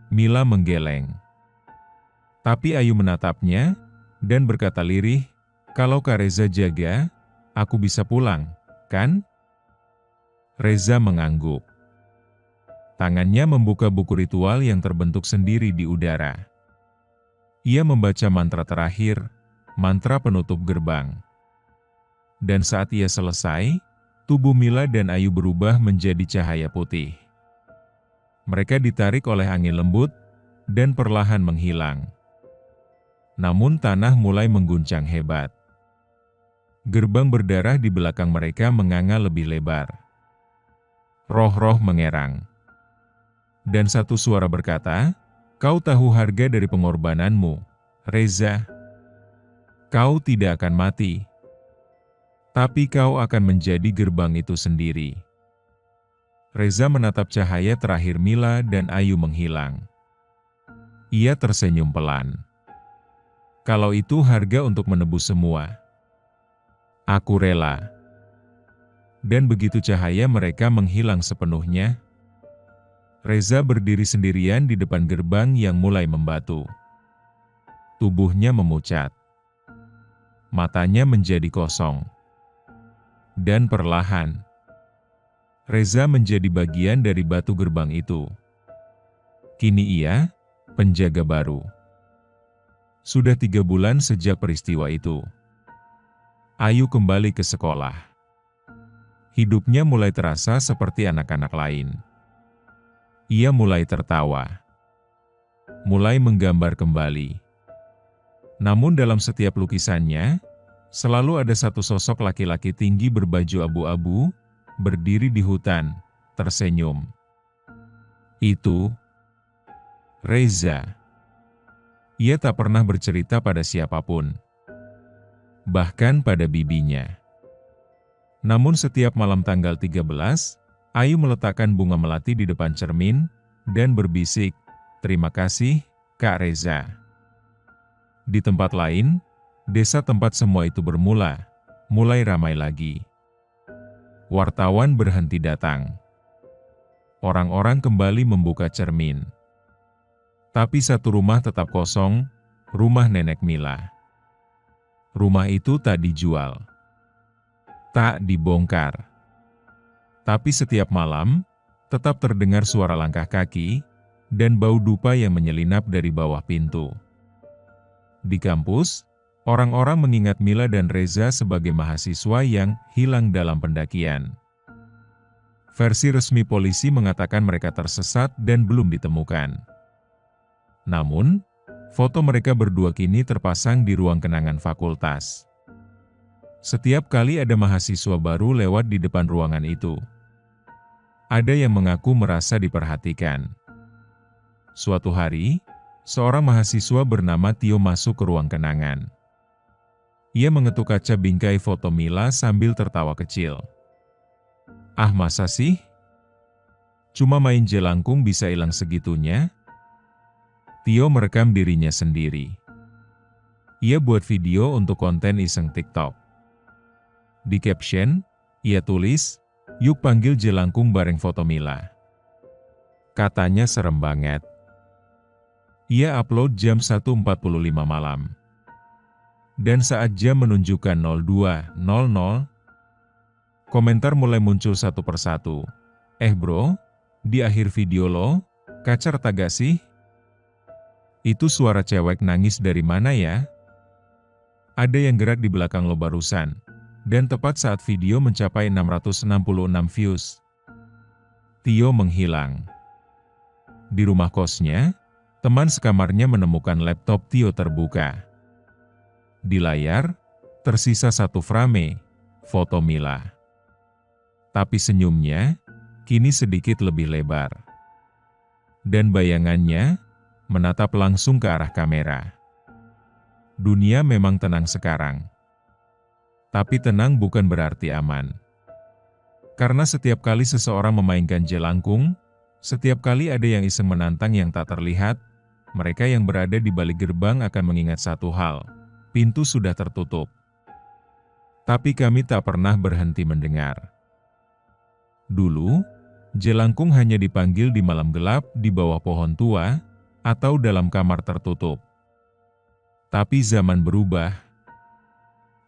Mila menggeleng. Tapi Ayu menatapnya, dan berkata lirih, kalau Kak Reza jaga, aku bisa pulang, kan? Reza mengangguk. Tangannya membuka buku ritual yang terbentuk sendiri di udara. Ia membaca mantra terakhir, mantra penutup gerbang. Dan saat ia selesai, tubuh Mila dan Ayu berubah menjadi cahaya putih. Mereka ditarik oleh angin lembut, dan perlahan menghilang. Namun tanah mulai mengguncang hebat. Gerbang berdarah di belakang mereka menganga lebih lebar. Roh-roh mengerang. Dan satu suara berkata, kau tahu harga dari pengorbananmu, Reza. Kau tidak akan mati. Tapi kau akan menjadi gerbang itu sendiri. Reza menatap cahaya terakhir Mila dan Ayu menghilang. Ia tersenyum pelan. Kalau itu harga untuk menebus semua, aku rela. Dan begitu cahaya mereka menghilang sepenuhnya, Reza berdiri sendirian di depan gerbang yang mulai membatu. Tubuhnya memucat. Matanya menjadi kosong. Dan perlahan, Reza menjadi bagian dari batu gerbang itu. Kini ia, penjaga baru. Sudah 3 bulan sejak peristiwa itu. Ayu kembali ke sekolah. Hidupnya mulai terasa seperti anak-anak lain. Ia mulai tertawa. Mulai menggambar kembali. Namun dalam setiap lukisannya, selalu ada satu sosok laki-laki tinggi berbaju abu-abu, berdiri di hutan, tersenyum. Itu Reza. Ia tak pernah bercerita pada siapapun, bahkan pada bibinya. Namun setiap malam tanggal 13, Ayu meletakkan bunga melati di depan cermin, dan berbisik, terima kasih, Kak Reza. Di tempat lain, desa tempat semua itu bermula, mulai ramai lagi. Wartawan berhenti datang. Orang-orang kembali membuka cermin. Tapi satu rumah tetap kosong, rumah Nenek Mila. Rumah itu tak dijual. Tak dibongkar. Tapi setiap malam, tetap terdengar suara langkah kaki, dan bau dupa yang menyelinap dari bawah pintu. Di kampus, orang-orang mengingat Mila dan Reza sebagai mahasiswa yang hilang dalam pendakian. Versi resmi polisi mengatakan mereka tersesat dan belum ditemukan. Namun, foto mereka berdua kini terpasang di ruang kenangan fakultas. Setiap kali ada mahasiswa baru lewat di depan ruangan itu, ada yang mengaku merasa diperhatikan. Suatu hari, seorang mahasiswa bernama Tio masuk ke ruang kenangan. Ia mengetuk kaca bingkai foto Mila sambil tertawa kecil. "Ah, masa sih? Cuma main jelangkung bisa hilang segitunya?" Tio merekam dirinya sendiri. Ia buat video untuk konten iseng TikTok. Di caption, ia tulis, "Yuk panggil jelangkung bareng foto Mila." Katanya serem banget. Ia upload jam 1.45 malam. Dan saat jam menunjukkan 02.00, komentar mulai muncul satu persatu. Bro, di akhir video lo, kaca retak gak sih? Itu suara cewek nangis dari mana ya? Ada yang gerak di belakang lo barusan. Dan tepat saat video mencapai 666 views, Tio menghilang. Di rumah kosnya, teman sekamarnya menemukan laptop Tio terbuka. Di layar, tersisa satu frame, foto Mila. Tapi senyumnya, kini sedikit lebih lebar. Dan bayangannya, menatap langsung ke arah kamera. Dunia memang tenang sekarang. Tapi tenang bukan berarti aman. Karena setiap kali seseorang memainkan jelangkung, setiap kali ada yang iseng menantang yang tak terlihat, mereka yang berada di balik gerbang akan mengingat satu hal. Pintu sudah tertutup. Tapi kami tak pernah berhenti mendengar. Dulu, jelangkung hanya dipanggil di malam gelap di bawah pohon tua, atau dalam kamar tertutup. Tapi zaman berubah.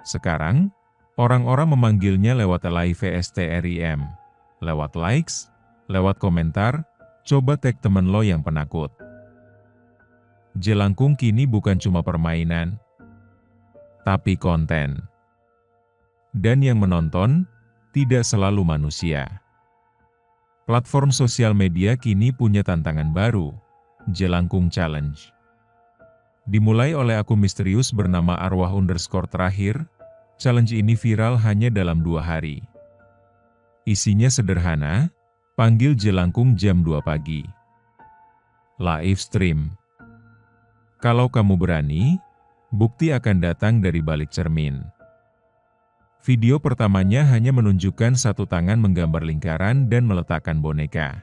Sekarang, orang-orang memanggilnya lewat live STRIM, lewat likes, lewat komentar, coba tag temen lo yang penakut. Jelangkung kini bukan cuma permainan, tapi konten. Dan yang menonton, tidak selalu manusia. Platform sosial media kini punya tantangan baru, Jelangkung Challenge. Dimulai oleh akun misterius bernama arwah_terakhir, challenge ini viral hanya dalam 2 hari. Isinya sederhana, panggil jelangkung jam 2 pagi. Live stream. Kalau kamu berani, bukti akan datang dari balik cermin. Video pertamanya hanya menunjukkan satu tangan menggambar lingkaran dan meletakkan boneka.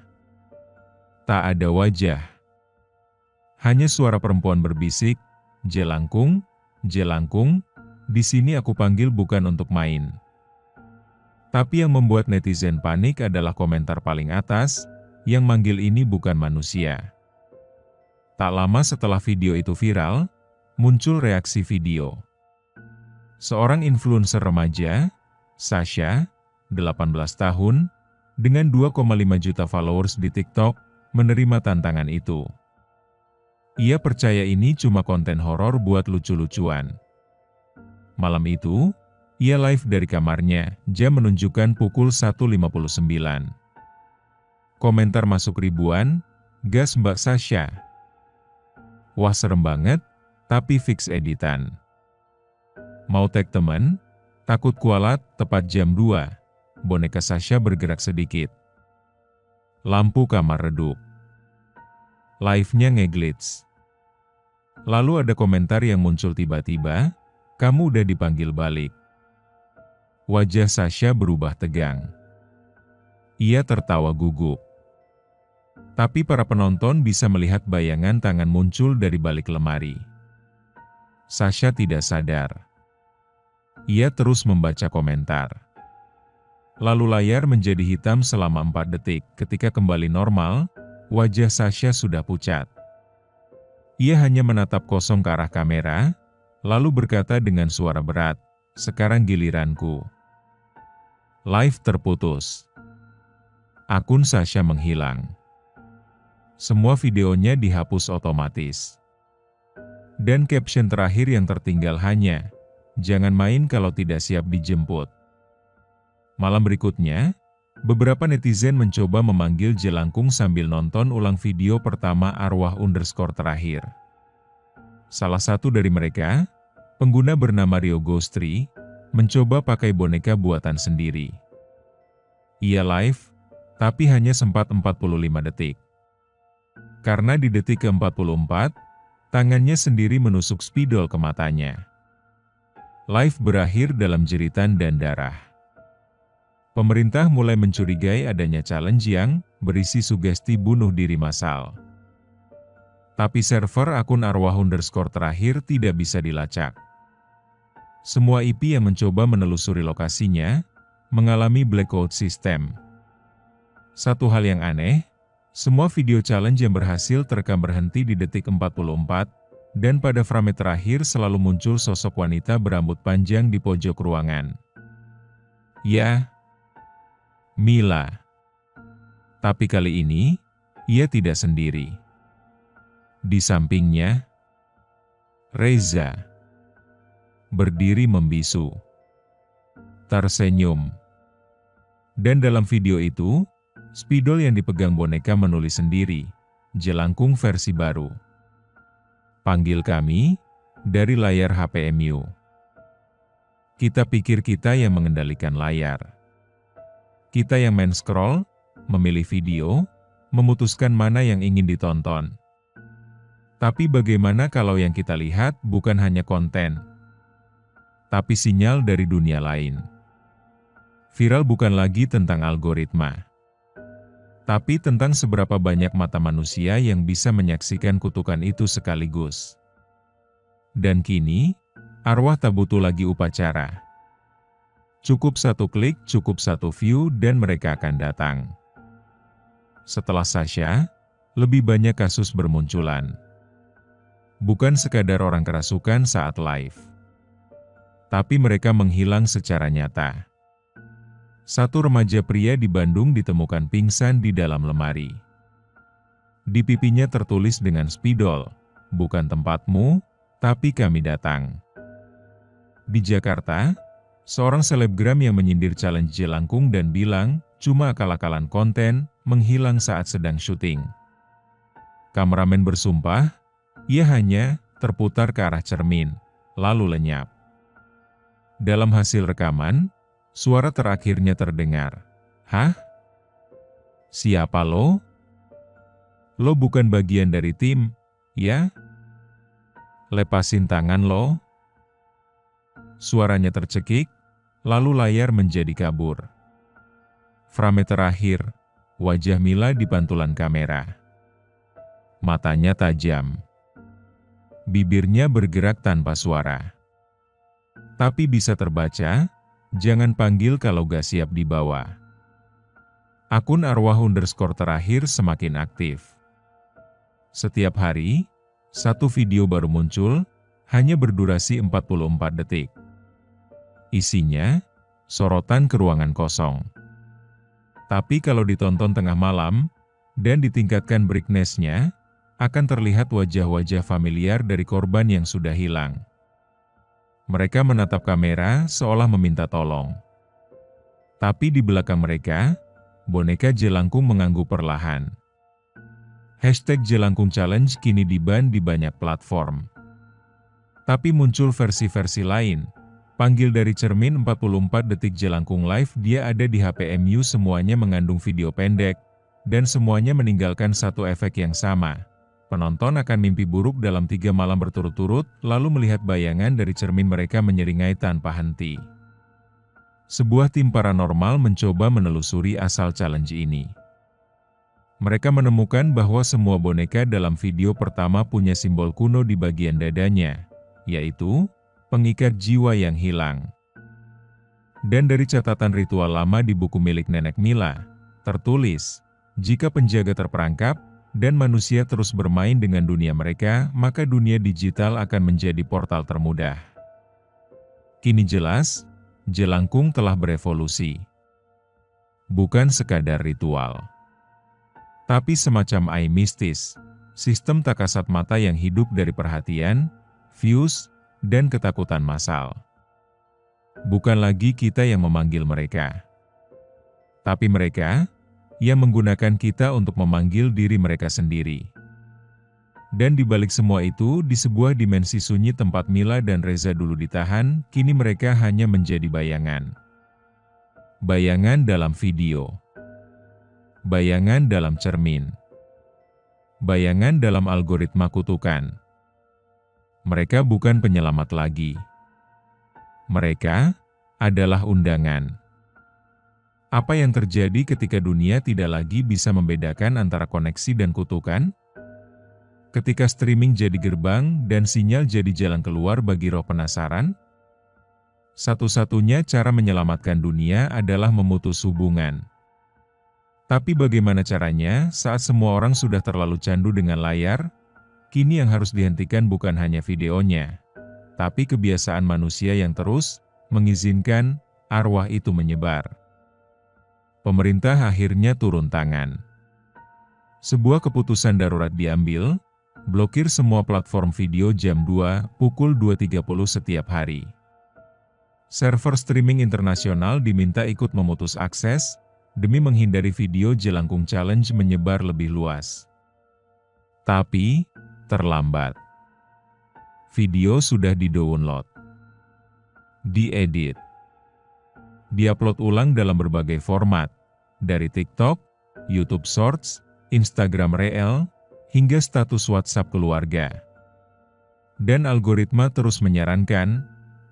Tak ada wajah. Hanya suara perempuan berbisik, "Jelangkung, jelangkung, di sini aku panggil bukan untuk main." Tapi yang membuat netizen panik adalah komentar paling atas, yang manggil ini bukan manusia. Tak lama setelah video itu viral, muncul reaksi video. Seorang influencer remaja, Sasha, 18 tahun, dengan 2,5 juta followers di TikTok, menerima tantangan itu. Ia percaya ini cuma konten horor buat lucu-lucuan. Malam itu, ia live dari kamarnya, jam menunjukkan pukul 1.59. Komentar masuk ribuan, "Gas Mbak Sasha. Wah serem banget, tapi fix editan. Mau tag temen? Takut kualat." Tepat jam 2, boneka Sasha bergerak sedikit. Lampu kamar redup. Live-nya ngeglitch. Lalu ada komentar yang muncul tiba-tiba, "Kamu udah dipanggil balik." Wajah Sasha berubah tegang. Ia tertawa gugup. Tapi para penonton bisa melihat bayangan tangan muncul dari balik lemari. Sasha tidak sadar. Ia terus membaca komentar. Lalu layar menjadi hitam selama 4 detik. Ketika kembali normal, wajah Sasha sudah pucat. Ia hanya menatap kosong ke arah kamera, lalu berkata dengan suara berat, "Sekarang giliranku." Live terputus. Akun Sasha menghilang. Semua videonya dihapus otomatis. Dan caption terakhir yang tertinggal hanya, "Jangan main kalau tidak siap dijemput." Malam berikutnya, Beberapa netizen mencoba memanggil Jelangkung sambil nonton ulang video pertama arwah_terakhir. Salah satu dari mereka, pengguna bernama Rio Ghostry, mencoba pakai boneka buatan sendiri. Ia live, tapi hanya sempat 45 detik. Karena di detik ke-44, tangannya sendiri menusuk spidol ke matanya. Live berakhir dalam jeritan dan darah. Pemerintah mulai mencurigai adanya challenge yang berisi sugesti bunuh diri massal. Tapi server akun arwah_terakhir tidak bisa dilacak. Semua IP yang mencoba menelusuri lokasinya mengalami blackout sistem. Satu hal yang aneh, semua video challenge yang berhasil terekam berhenti di detik 44, dan pada frame terakhir selalu muncul sosok wanita berambut panjang di pojok ruangan. Ya, Mila. Tapi kali ini, ia tidak sendiri. Di sampingnya, Reza. Berdiri membisu. Tersenyum. Dan dalam video itu, spidol yang dipegang boneka menulis sendiri, Jelangkung versi baru. Panggil kami, dari layar HPMU. Kita pikir kita yang mengendalikan layar. Kita yang main scroll, memilih video, memutuskan mana yang ingin ditonton. Tapi bagaimana kalau yang kita lihat bukan hanya konten, tapi sinyal dari dunia lain? Viral bukan lagi tentang algoritma, tapi tentang seberapa banyak mata manusia yang bisa menyaksikan kutukan itu sekaligus. Dan kini, arwah tak butuh lagi upacara. Cukup satu klik, cukup satu view, dan mereka akan datang. Setelah Sasha, lebih banyak kasus bermunculan. Bukan sekadar orang kerasukan saat live, tapi mereka menghilang secara nyata. Satu remaja pria di Bandung ditemukan pingsan di dalam lemari. Di pipinya tertulis dengan spidol, "Bukan tempatmu, tapi kami datang." Di Jakarta, seorang selebgram yang menyindir challenge Jelangkung dan bilang, cuma akal-akalan konten, menghilang saat sedang syuting. Kameramen bersumpah, ia hanya terputar ke arah cermin, lalu lenyap. Dalam hasil rekaman, suara terakhirnya terdengar. "Hah? Siapa lo? Lo bukan bagian dari tim, ya? Lepasin tangan lo." Suaranya tercekik, lalu layar menjadi kabur. Frame terakhir, wajah Mila di pantulan kamera. Matanya tajam. Bibirnya bergerak tanpa suara. Tapi bisa terbaca, "Jangan panggil kalau gak siap dibawa." Akun arwah_terakhir semakin aktif. Setiap hari, satu video baru muncul, hanya berdurasi 44 detik. Isinya, sorotan ke ruangan kosong. Tapi kalau ditonton tengah malam, dan ditingkatkan brightness-nya, akan terlihat wajah-wajah familiar dari korban yang sudah hilang. Mereka menatap kamera seolah meminta tolong. Tapi di belakang mereka, boneka Jelangkung mengangguk perlahan. #Jelangkung Challenge kini di-ban di banyak platform. Tapi muncul versi-versi lain. Panggil dari cermin 44 detik Jelangkung live, dia ada di HPMU, semuanya mengandung video pendek, dan semuanya meninggalkan satu efek yang sama. Penonton akan mimpi buruk dalam 3 malam berturut-turut, lalu melihat bayangan dari cermin mereka menyeringai tanpa henti. Sebuah tim paranormal mencoba menelusuri asal challenge ini. Mereka menemukan bahwa semua boneka dalam video pertama punya simbol kuno di bagian dadanya, yaitu pengikat jiwa yang hilang. Dan dari catatan ritual lama di buku milik nenek Mila, tertulis, jika penjaga terperangkap, dan manusia terus bermain dengan dunia mereka, maka dunia digital akan menjadi portal termudah. Kini jelas, Jelangkung telah berevolusi. Bukan sekadar ritual, tapi semacam eye mistis, sistem tak kasat mata yang hidup dari perhatian, views, dan ketakutan massal. Bukan lagi kita yang memanggil mereka, Tapi mereka, yang menggunakan kita untuk memanggil diri mereka sendiri. Dan di balik semua itu, di sebuah dimensi sunyi tempat Mila dan Reza dulu ditahan, kini mereka hanya menjadi bayangan. Bayangan dalam video. Bayangan dalam cermin. Bayangan dalam algoritma kutukan. Mereka bukan penyelamat lagi. Mereka adalah undangan. Apa yang terjadi ketika dunia tidak lagi bisa membedakan antara koneksi dan kutukan? Ketika streaming jadi gerbang dan sinyal jadi jalan keluar bagi roh penasaran? Satu-satunya cara menyelamatkan dunia adalah memutus hubungan. Tapi bagaimana caranya saat semua orang sudah terlalu candu dengan layar? Kini yang harus dihentikan bukan hanya videonya, tapi kebiasaan manusia yang terus mengizinkan arwah itu menyebar. Pemerintah akhirnya turun tangan. Sebuah keputusan darurat diambil, blokir semua platform video jam 2 pukul 2.30 setiap hari. Server streaming internasional diminta ikut memutus akses, demi menghindari video jelangkung challenge menyebar lebih luas. Tapi, terlambat. Video sudah di-download, diedit, diupload ulang dalam berbagai format, dari TikTok, YouTube Shorts, Instagram Reel, hingga status WhatsApp keluarga. Dan algoritma terus menyarankan,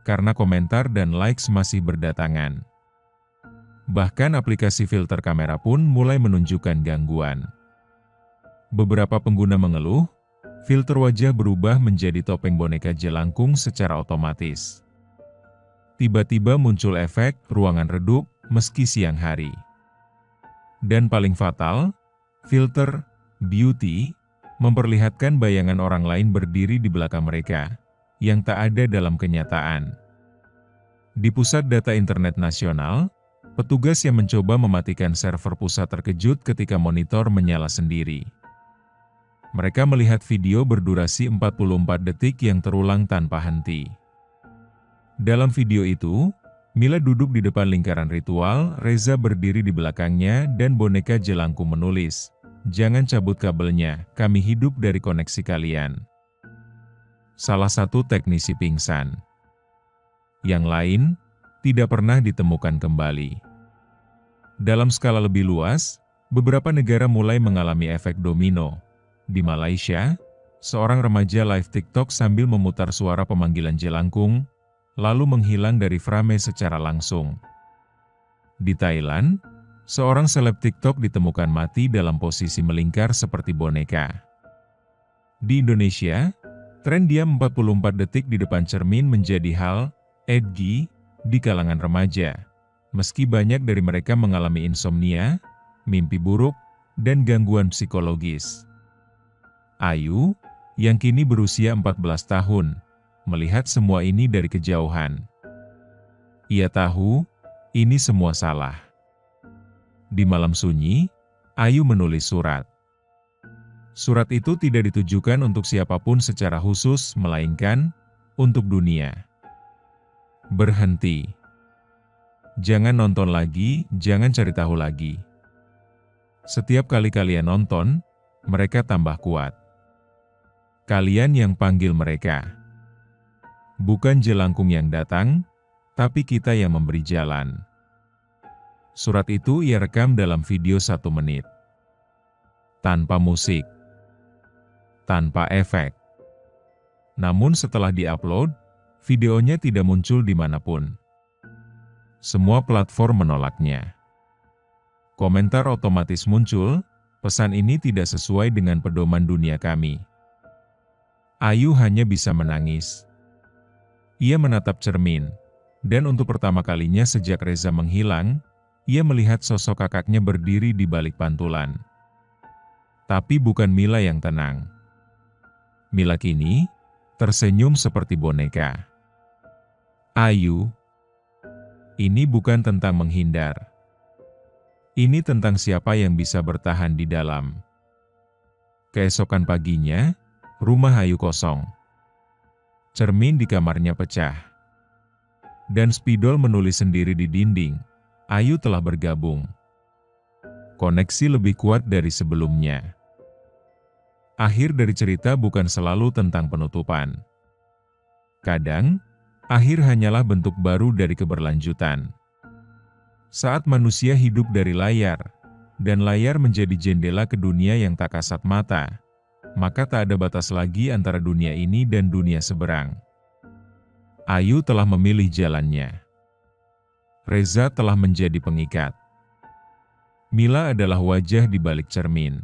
karena komentar dan likes masih berdatangan. Bahkan aplikasi filter kamera pun mulai menunjukkan gangguan. Beberapa pengguna mengeluh, filter wajah berubah menjadi topeng boneka jelangkung secara otomatis. Tiba-tiba muncul efek ruangan redup meski siang hari. Dan paling fatal, filter beauty memperlihatkan bayangan orang lain berdiri di belakang mereka, yang tak ada dalam kenyataan. Di Pusat Data Internet Nasional, petugas yang mencoba mematikan server pusat terkejut ketika monitor menyala sendiri. Mereka melihat video berdurasi 44 detik yang terulang tanpa henti. Dalam video itu, Mila duduk di depan lingkaran ritual, Reza berdiri di belakangnya, dan boneka jelangkung menulis, "Jangan cabut kabelnya, kami hidup dari koneksi kalian." Salah satu teknisi pingsan. Yang lain, tidak pernah ditemukan kembali. Dalam skala lebih luas, beberapa negara mulai mengalami efek domino. Di Malaysia, seorang remaja live TikTok sambil memutar suara pemanggilan jelangkung, lalu menghilang dari frame secara langsung. Di Thailand, seorang seleb TikTok ditemukan mati dalam posisi melingkar seperti boneka. Di Indonesia, tren diam 44 detik di depan cermin menjadi hal edgy di kalangan remaja, meski banyak dari mereka mengalami insomnia, mimpi buruk, dan gangguan psikologis. Ayu, yang kini berusia 14 tahun, melihat semua ini dari kejauhan. Ia tahu, ini semua salah. Di malam sunyi, Ayu menulis surat. Surat itu tidak ditujukan untuk siapapun secara khusus, melainkan untuk dunia. Berhenti. Jangan nonton lagi, jangan cari tahu lagi. Setiap kali kalian nonton, mereka tambah kuat. Kalian yang panggil mereka. Bukan jelangkung yang datang, tapi kita yang memberi jalan. Surat itu ia rekam dalam video 1 menit. Tanpa musik. Tanpa efek. Namun setelah diupload, videonya tidak muncul dimanapun. Semua platform menolaknya. Komentar otomatis muncul, pesan ini tidak sesuai dengan pedoman dunia kami. Ayu hanya bisa menangis. Ia menatap cermin, dan untuk pertama kalinya sejak Reza menghilang, ia melihat sosok kakaknya berdiri di balik pantulan. Tapi bukan Mila yang tenang. Mila kini tersenyum seperti boneka. Ayu, ini bukan tentang menghindar. Ini tentang siapa yang bisa bertahan di dalam. Keesokan paginya, rumah Ayu kosong. Cermin di kamarnya pecah. Dan spidol menulis sendiri di dinding, Ayu telah bergabung. koneksi lebih kuat dari sebelumnya. Akhir dari cerita bukan selalu tentang penutupan. Kadang, akhir hanyalah bentuk baru dari keberlanjutan. Saat manusia hidup dari layar, dan layar menjadi jendela ke dunia yang tak kasat mata, maka tak ada batas lagi antara dunia ini dan dunia seberang. Ayu telah memilih jalannya. Reza telah menjadi pengikat. Mila adalah wajah di balik cermin.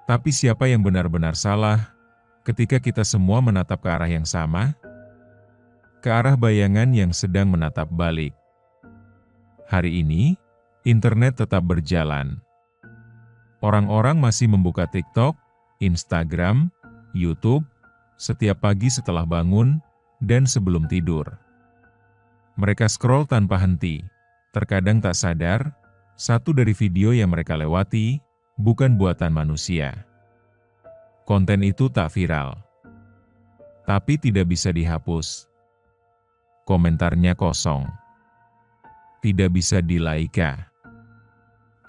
Tapi siapa yang benar-benar salah ketika kita semua menatap ke arah yang sama? Ke arah bayangan yang sedang menatap balik. Hari ini, internet tetap berjalan. Orang-orang masih membuka TikTok, Instagram, YouTube, setiap pagi setelah bangun, dan sebelum tidur. Mereka scroll tanpa henti, terkadang tak sadar, satu dari video yang mereka lewati, bukan buatan manusia. Konten itu tak viral. Tapi tidak bisa dihapus. Komentarnya kosong. Tidak bisa di-like.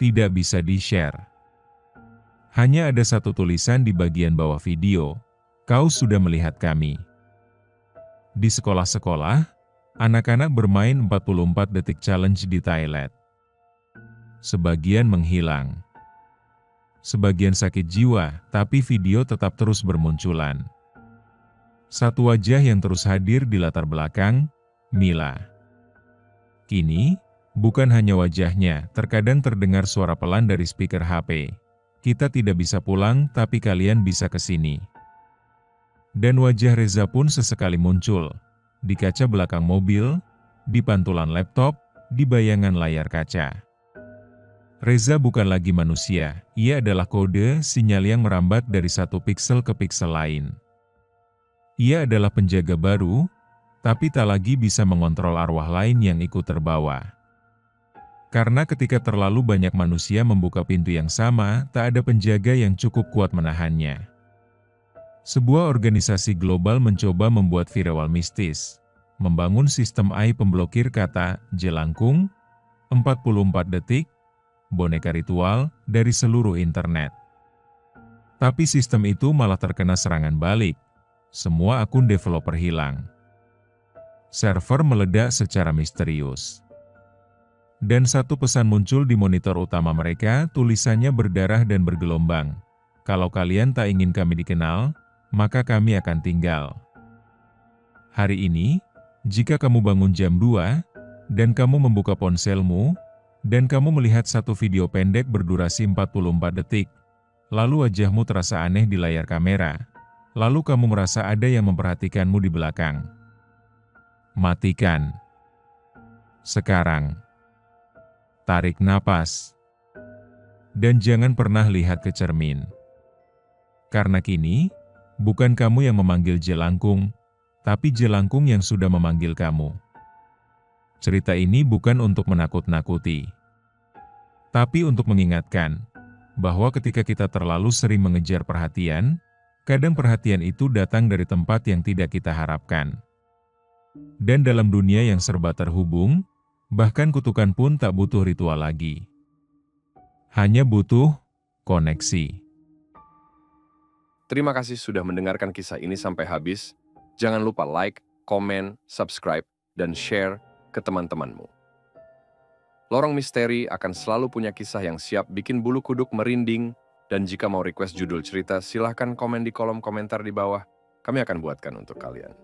Tidak bisa di-share. Hanya ada satu tulisan di bagian bawah video, "Kau sudah melihat kami." Di sekolah-sekolah, anak-anak bermain 44 detik challenge di toilet. Sebagian menghilang. Sebagian sakit jiwa, tapi video tetap terus bermunculan. Satu wajah yang terus hadir di latar belakang, Mila. Kini, bukan hanya wajahnya, terkadang terdengar suara pelan dari speaker HP. Kita tidak bisa pulang, tapi kalian bisa ke sini. Dan wajah Reza pun sesekali muncul, di kaca belakang mobil, di pantulan laptop, di bayangan layar kaca. Reza bukan lagi manusia, ia adalah kode sinyal yang merambat dari satu piksel ke piksel lain. Ia adalah penjaga baru, tapi tak lagi bisa mengontrol arwah lain yang ikut terbawa. Karena ketika terlalu banyak manusia membuka pintu yang sama, tak ada penjaga yang cukup kuat menahannya. Sebuah organisasi global mencoba membuat firewall mistis, membangun sistem AI pemblokir kata jelangkung, 44 detik, boneka ritual dari seluruh internet. Tapi sistem itu malah terkena serangan balik. Semua akun developer hilang. Server meledak secara misterius. Dan satu pesan muncul di monitor utama mereka, tulisannya berdarah dan bergelombang. Kalau kalian tak ingin kami dikenal, maka kami akan tinggal. Hari ini, jika kamu bangun jam 2, dan kamu membuka ponselmu, dan kamu melihat satu video pendek berdurasi 44 detik, lalu wajahmu terasa aneh di layar kamera, lalu kamu merasa ada yang memperhatikanmu di belakang. Matikan. Sekarang. Tarik napas. Dan jangan pernah lihat ke cermin. Karena kini, bukan kamu yang memanggil jelangkung, tapi jelangkung yang sudah memanggil kamu. Cerita ini bukan untuk menakut-nakuti, tapi untuk mengingatkan bahwa ketika kita terlalu sering mengejar perhatian, kadang perhatian itu datang dari tempat yang tidak kita harapkan. Dan dalam dunia yang serba terhubung, bahkan kutukan pun tak butuh ritual lagi. Hanya butuh koneksi. Terima kasih sudah mendengarkan kisah ini sampai habis. Jangan lupa like, komen, subscribe, dan share ke teman-temanmu. Lorong Misteri akan selalu punya kisah yang siap bikin bulu kuduk merinding, dan jika mau request judul cerita, silahkan komen di kolom komentar di bawah. Kami akan buatkan untuk kalian.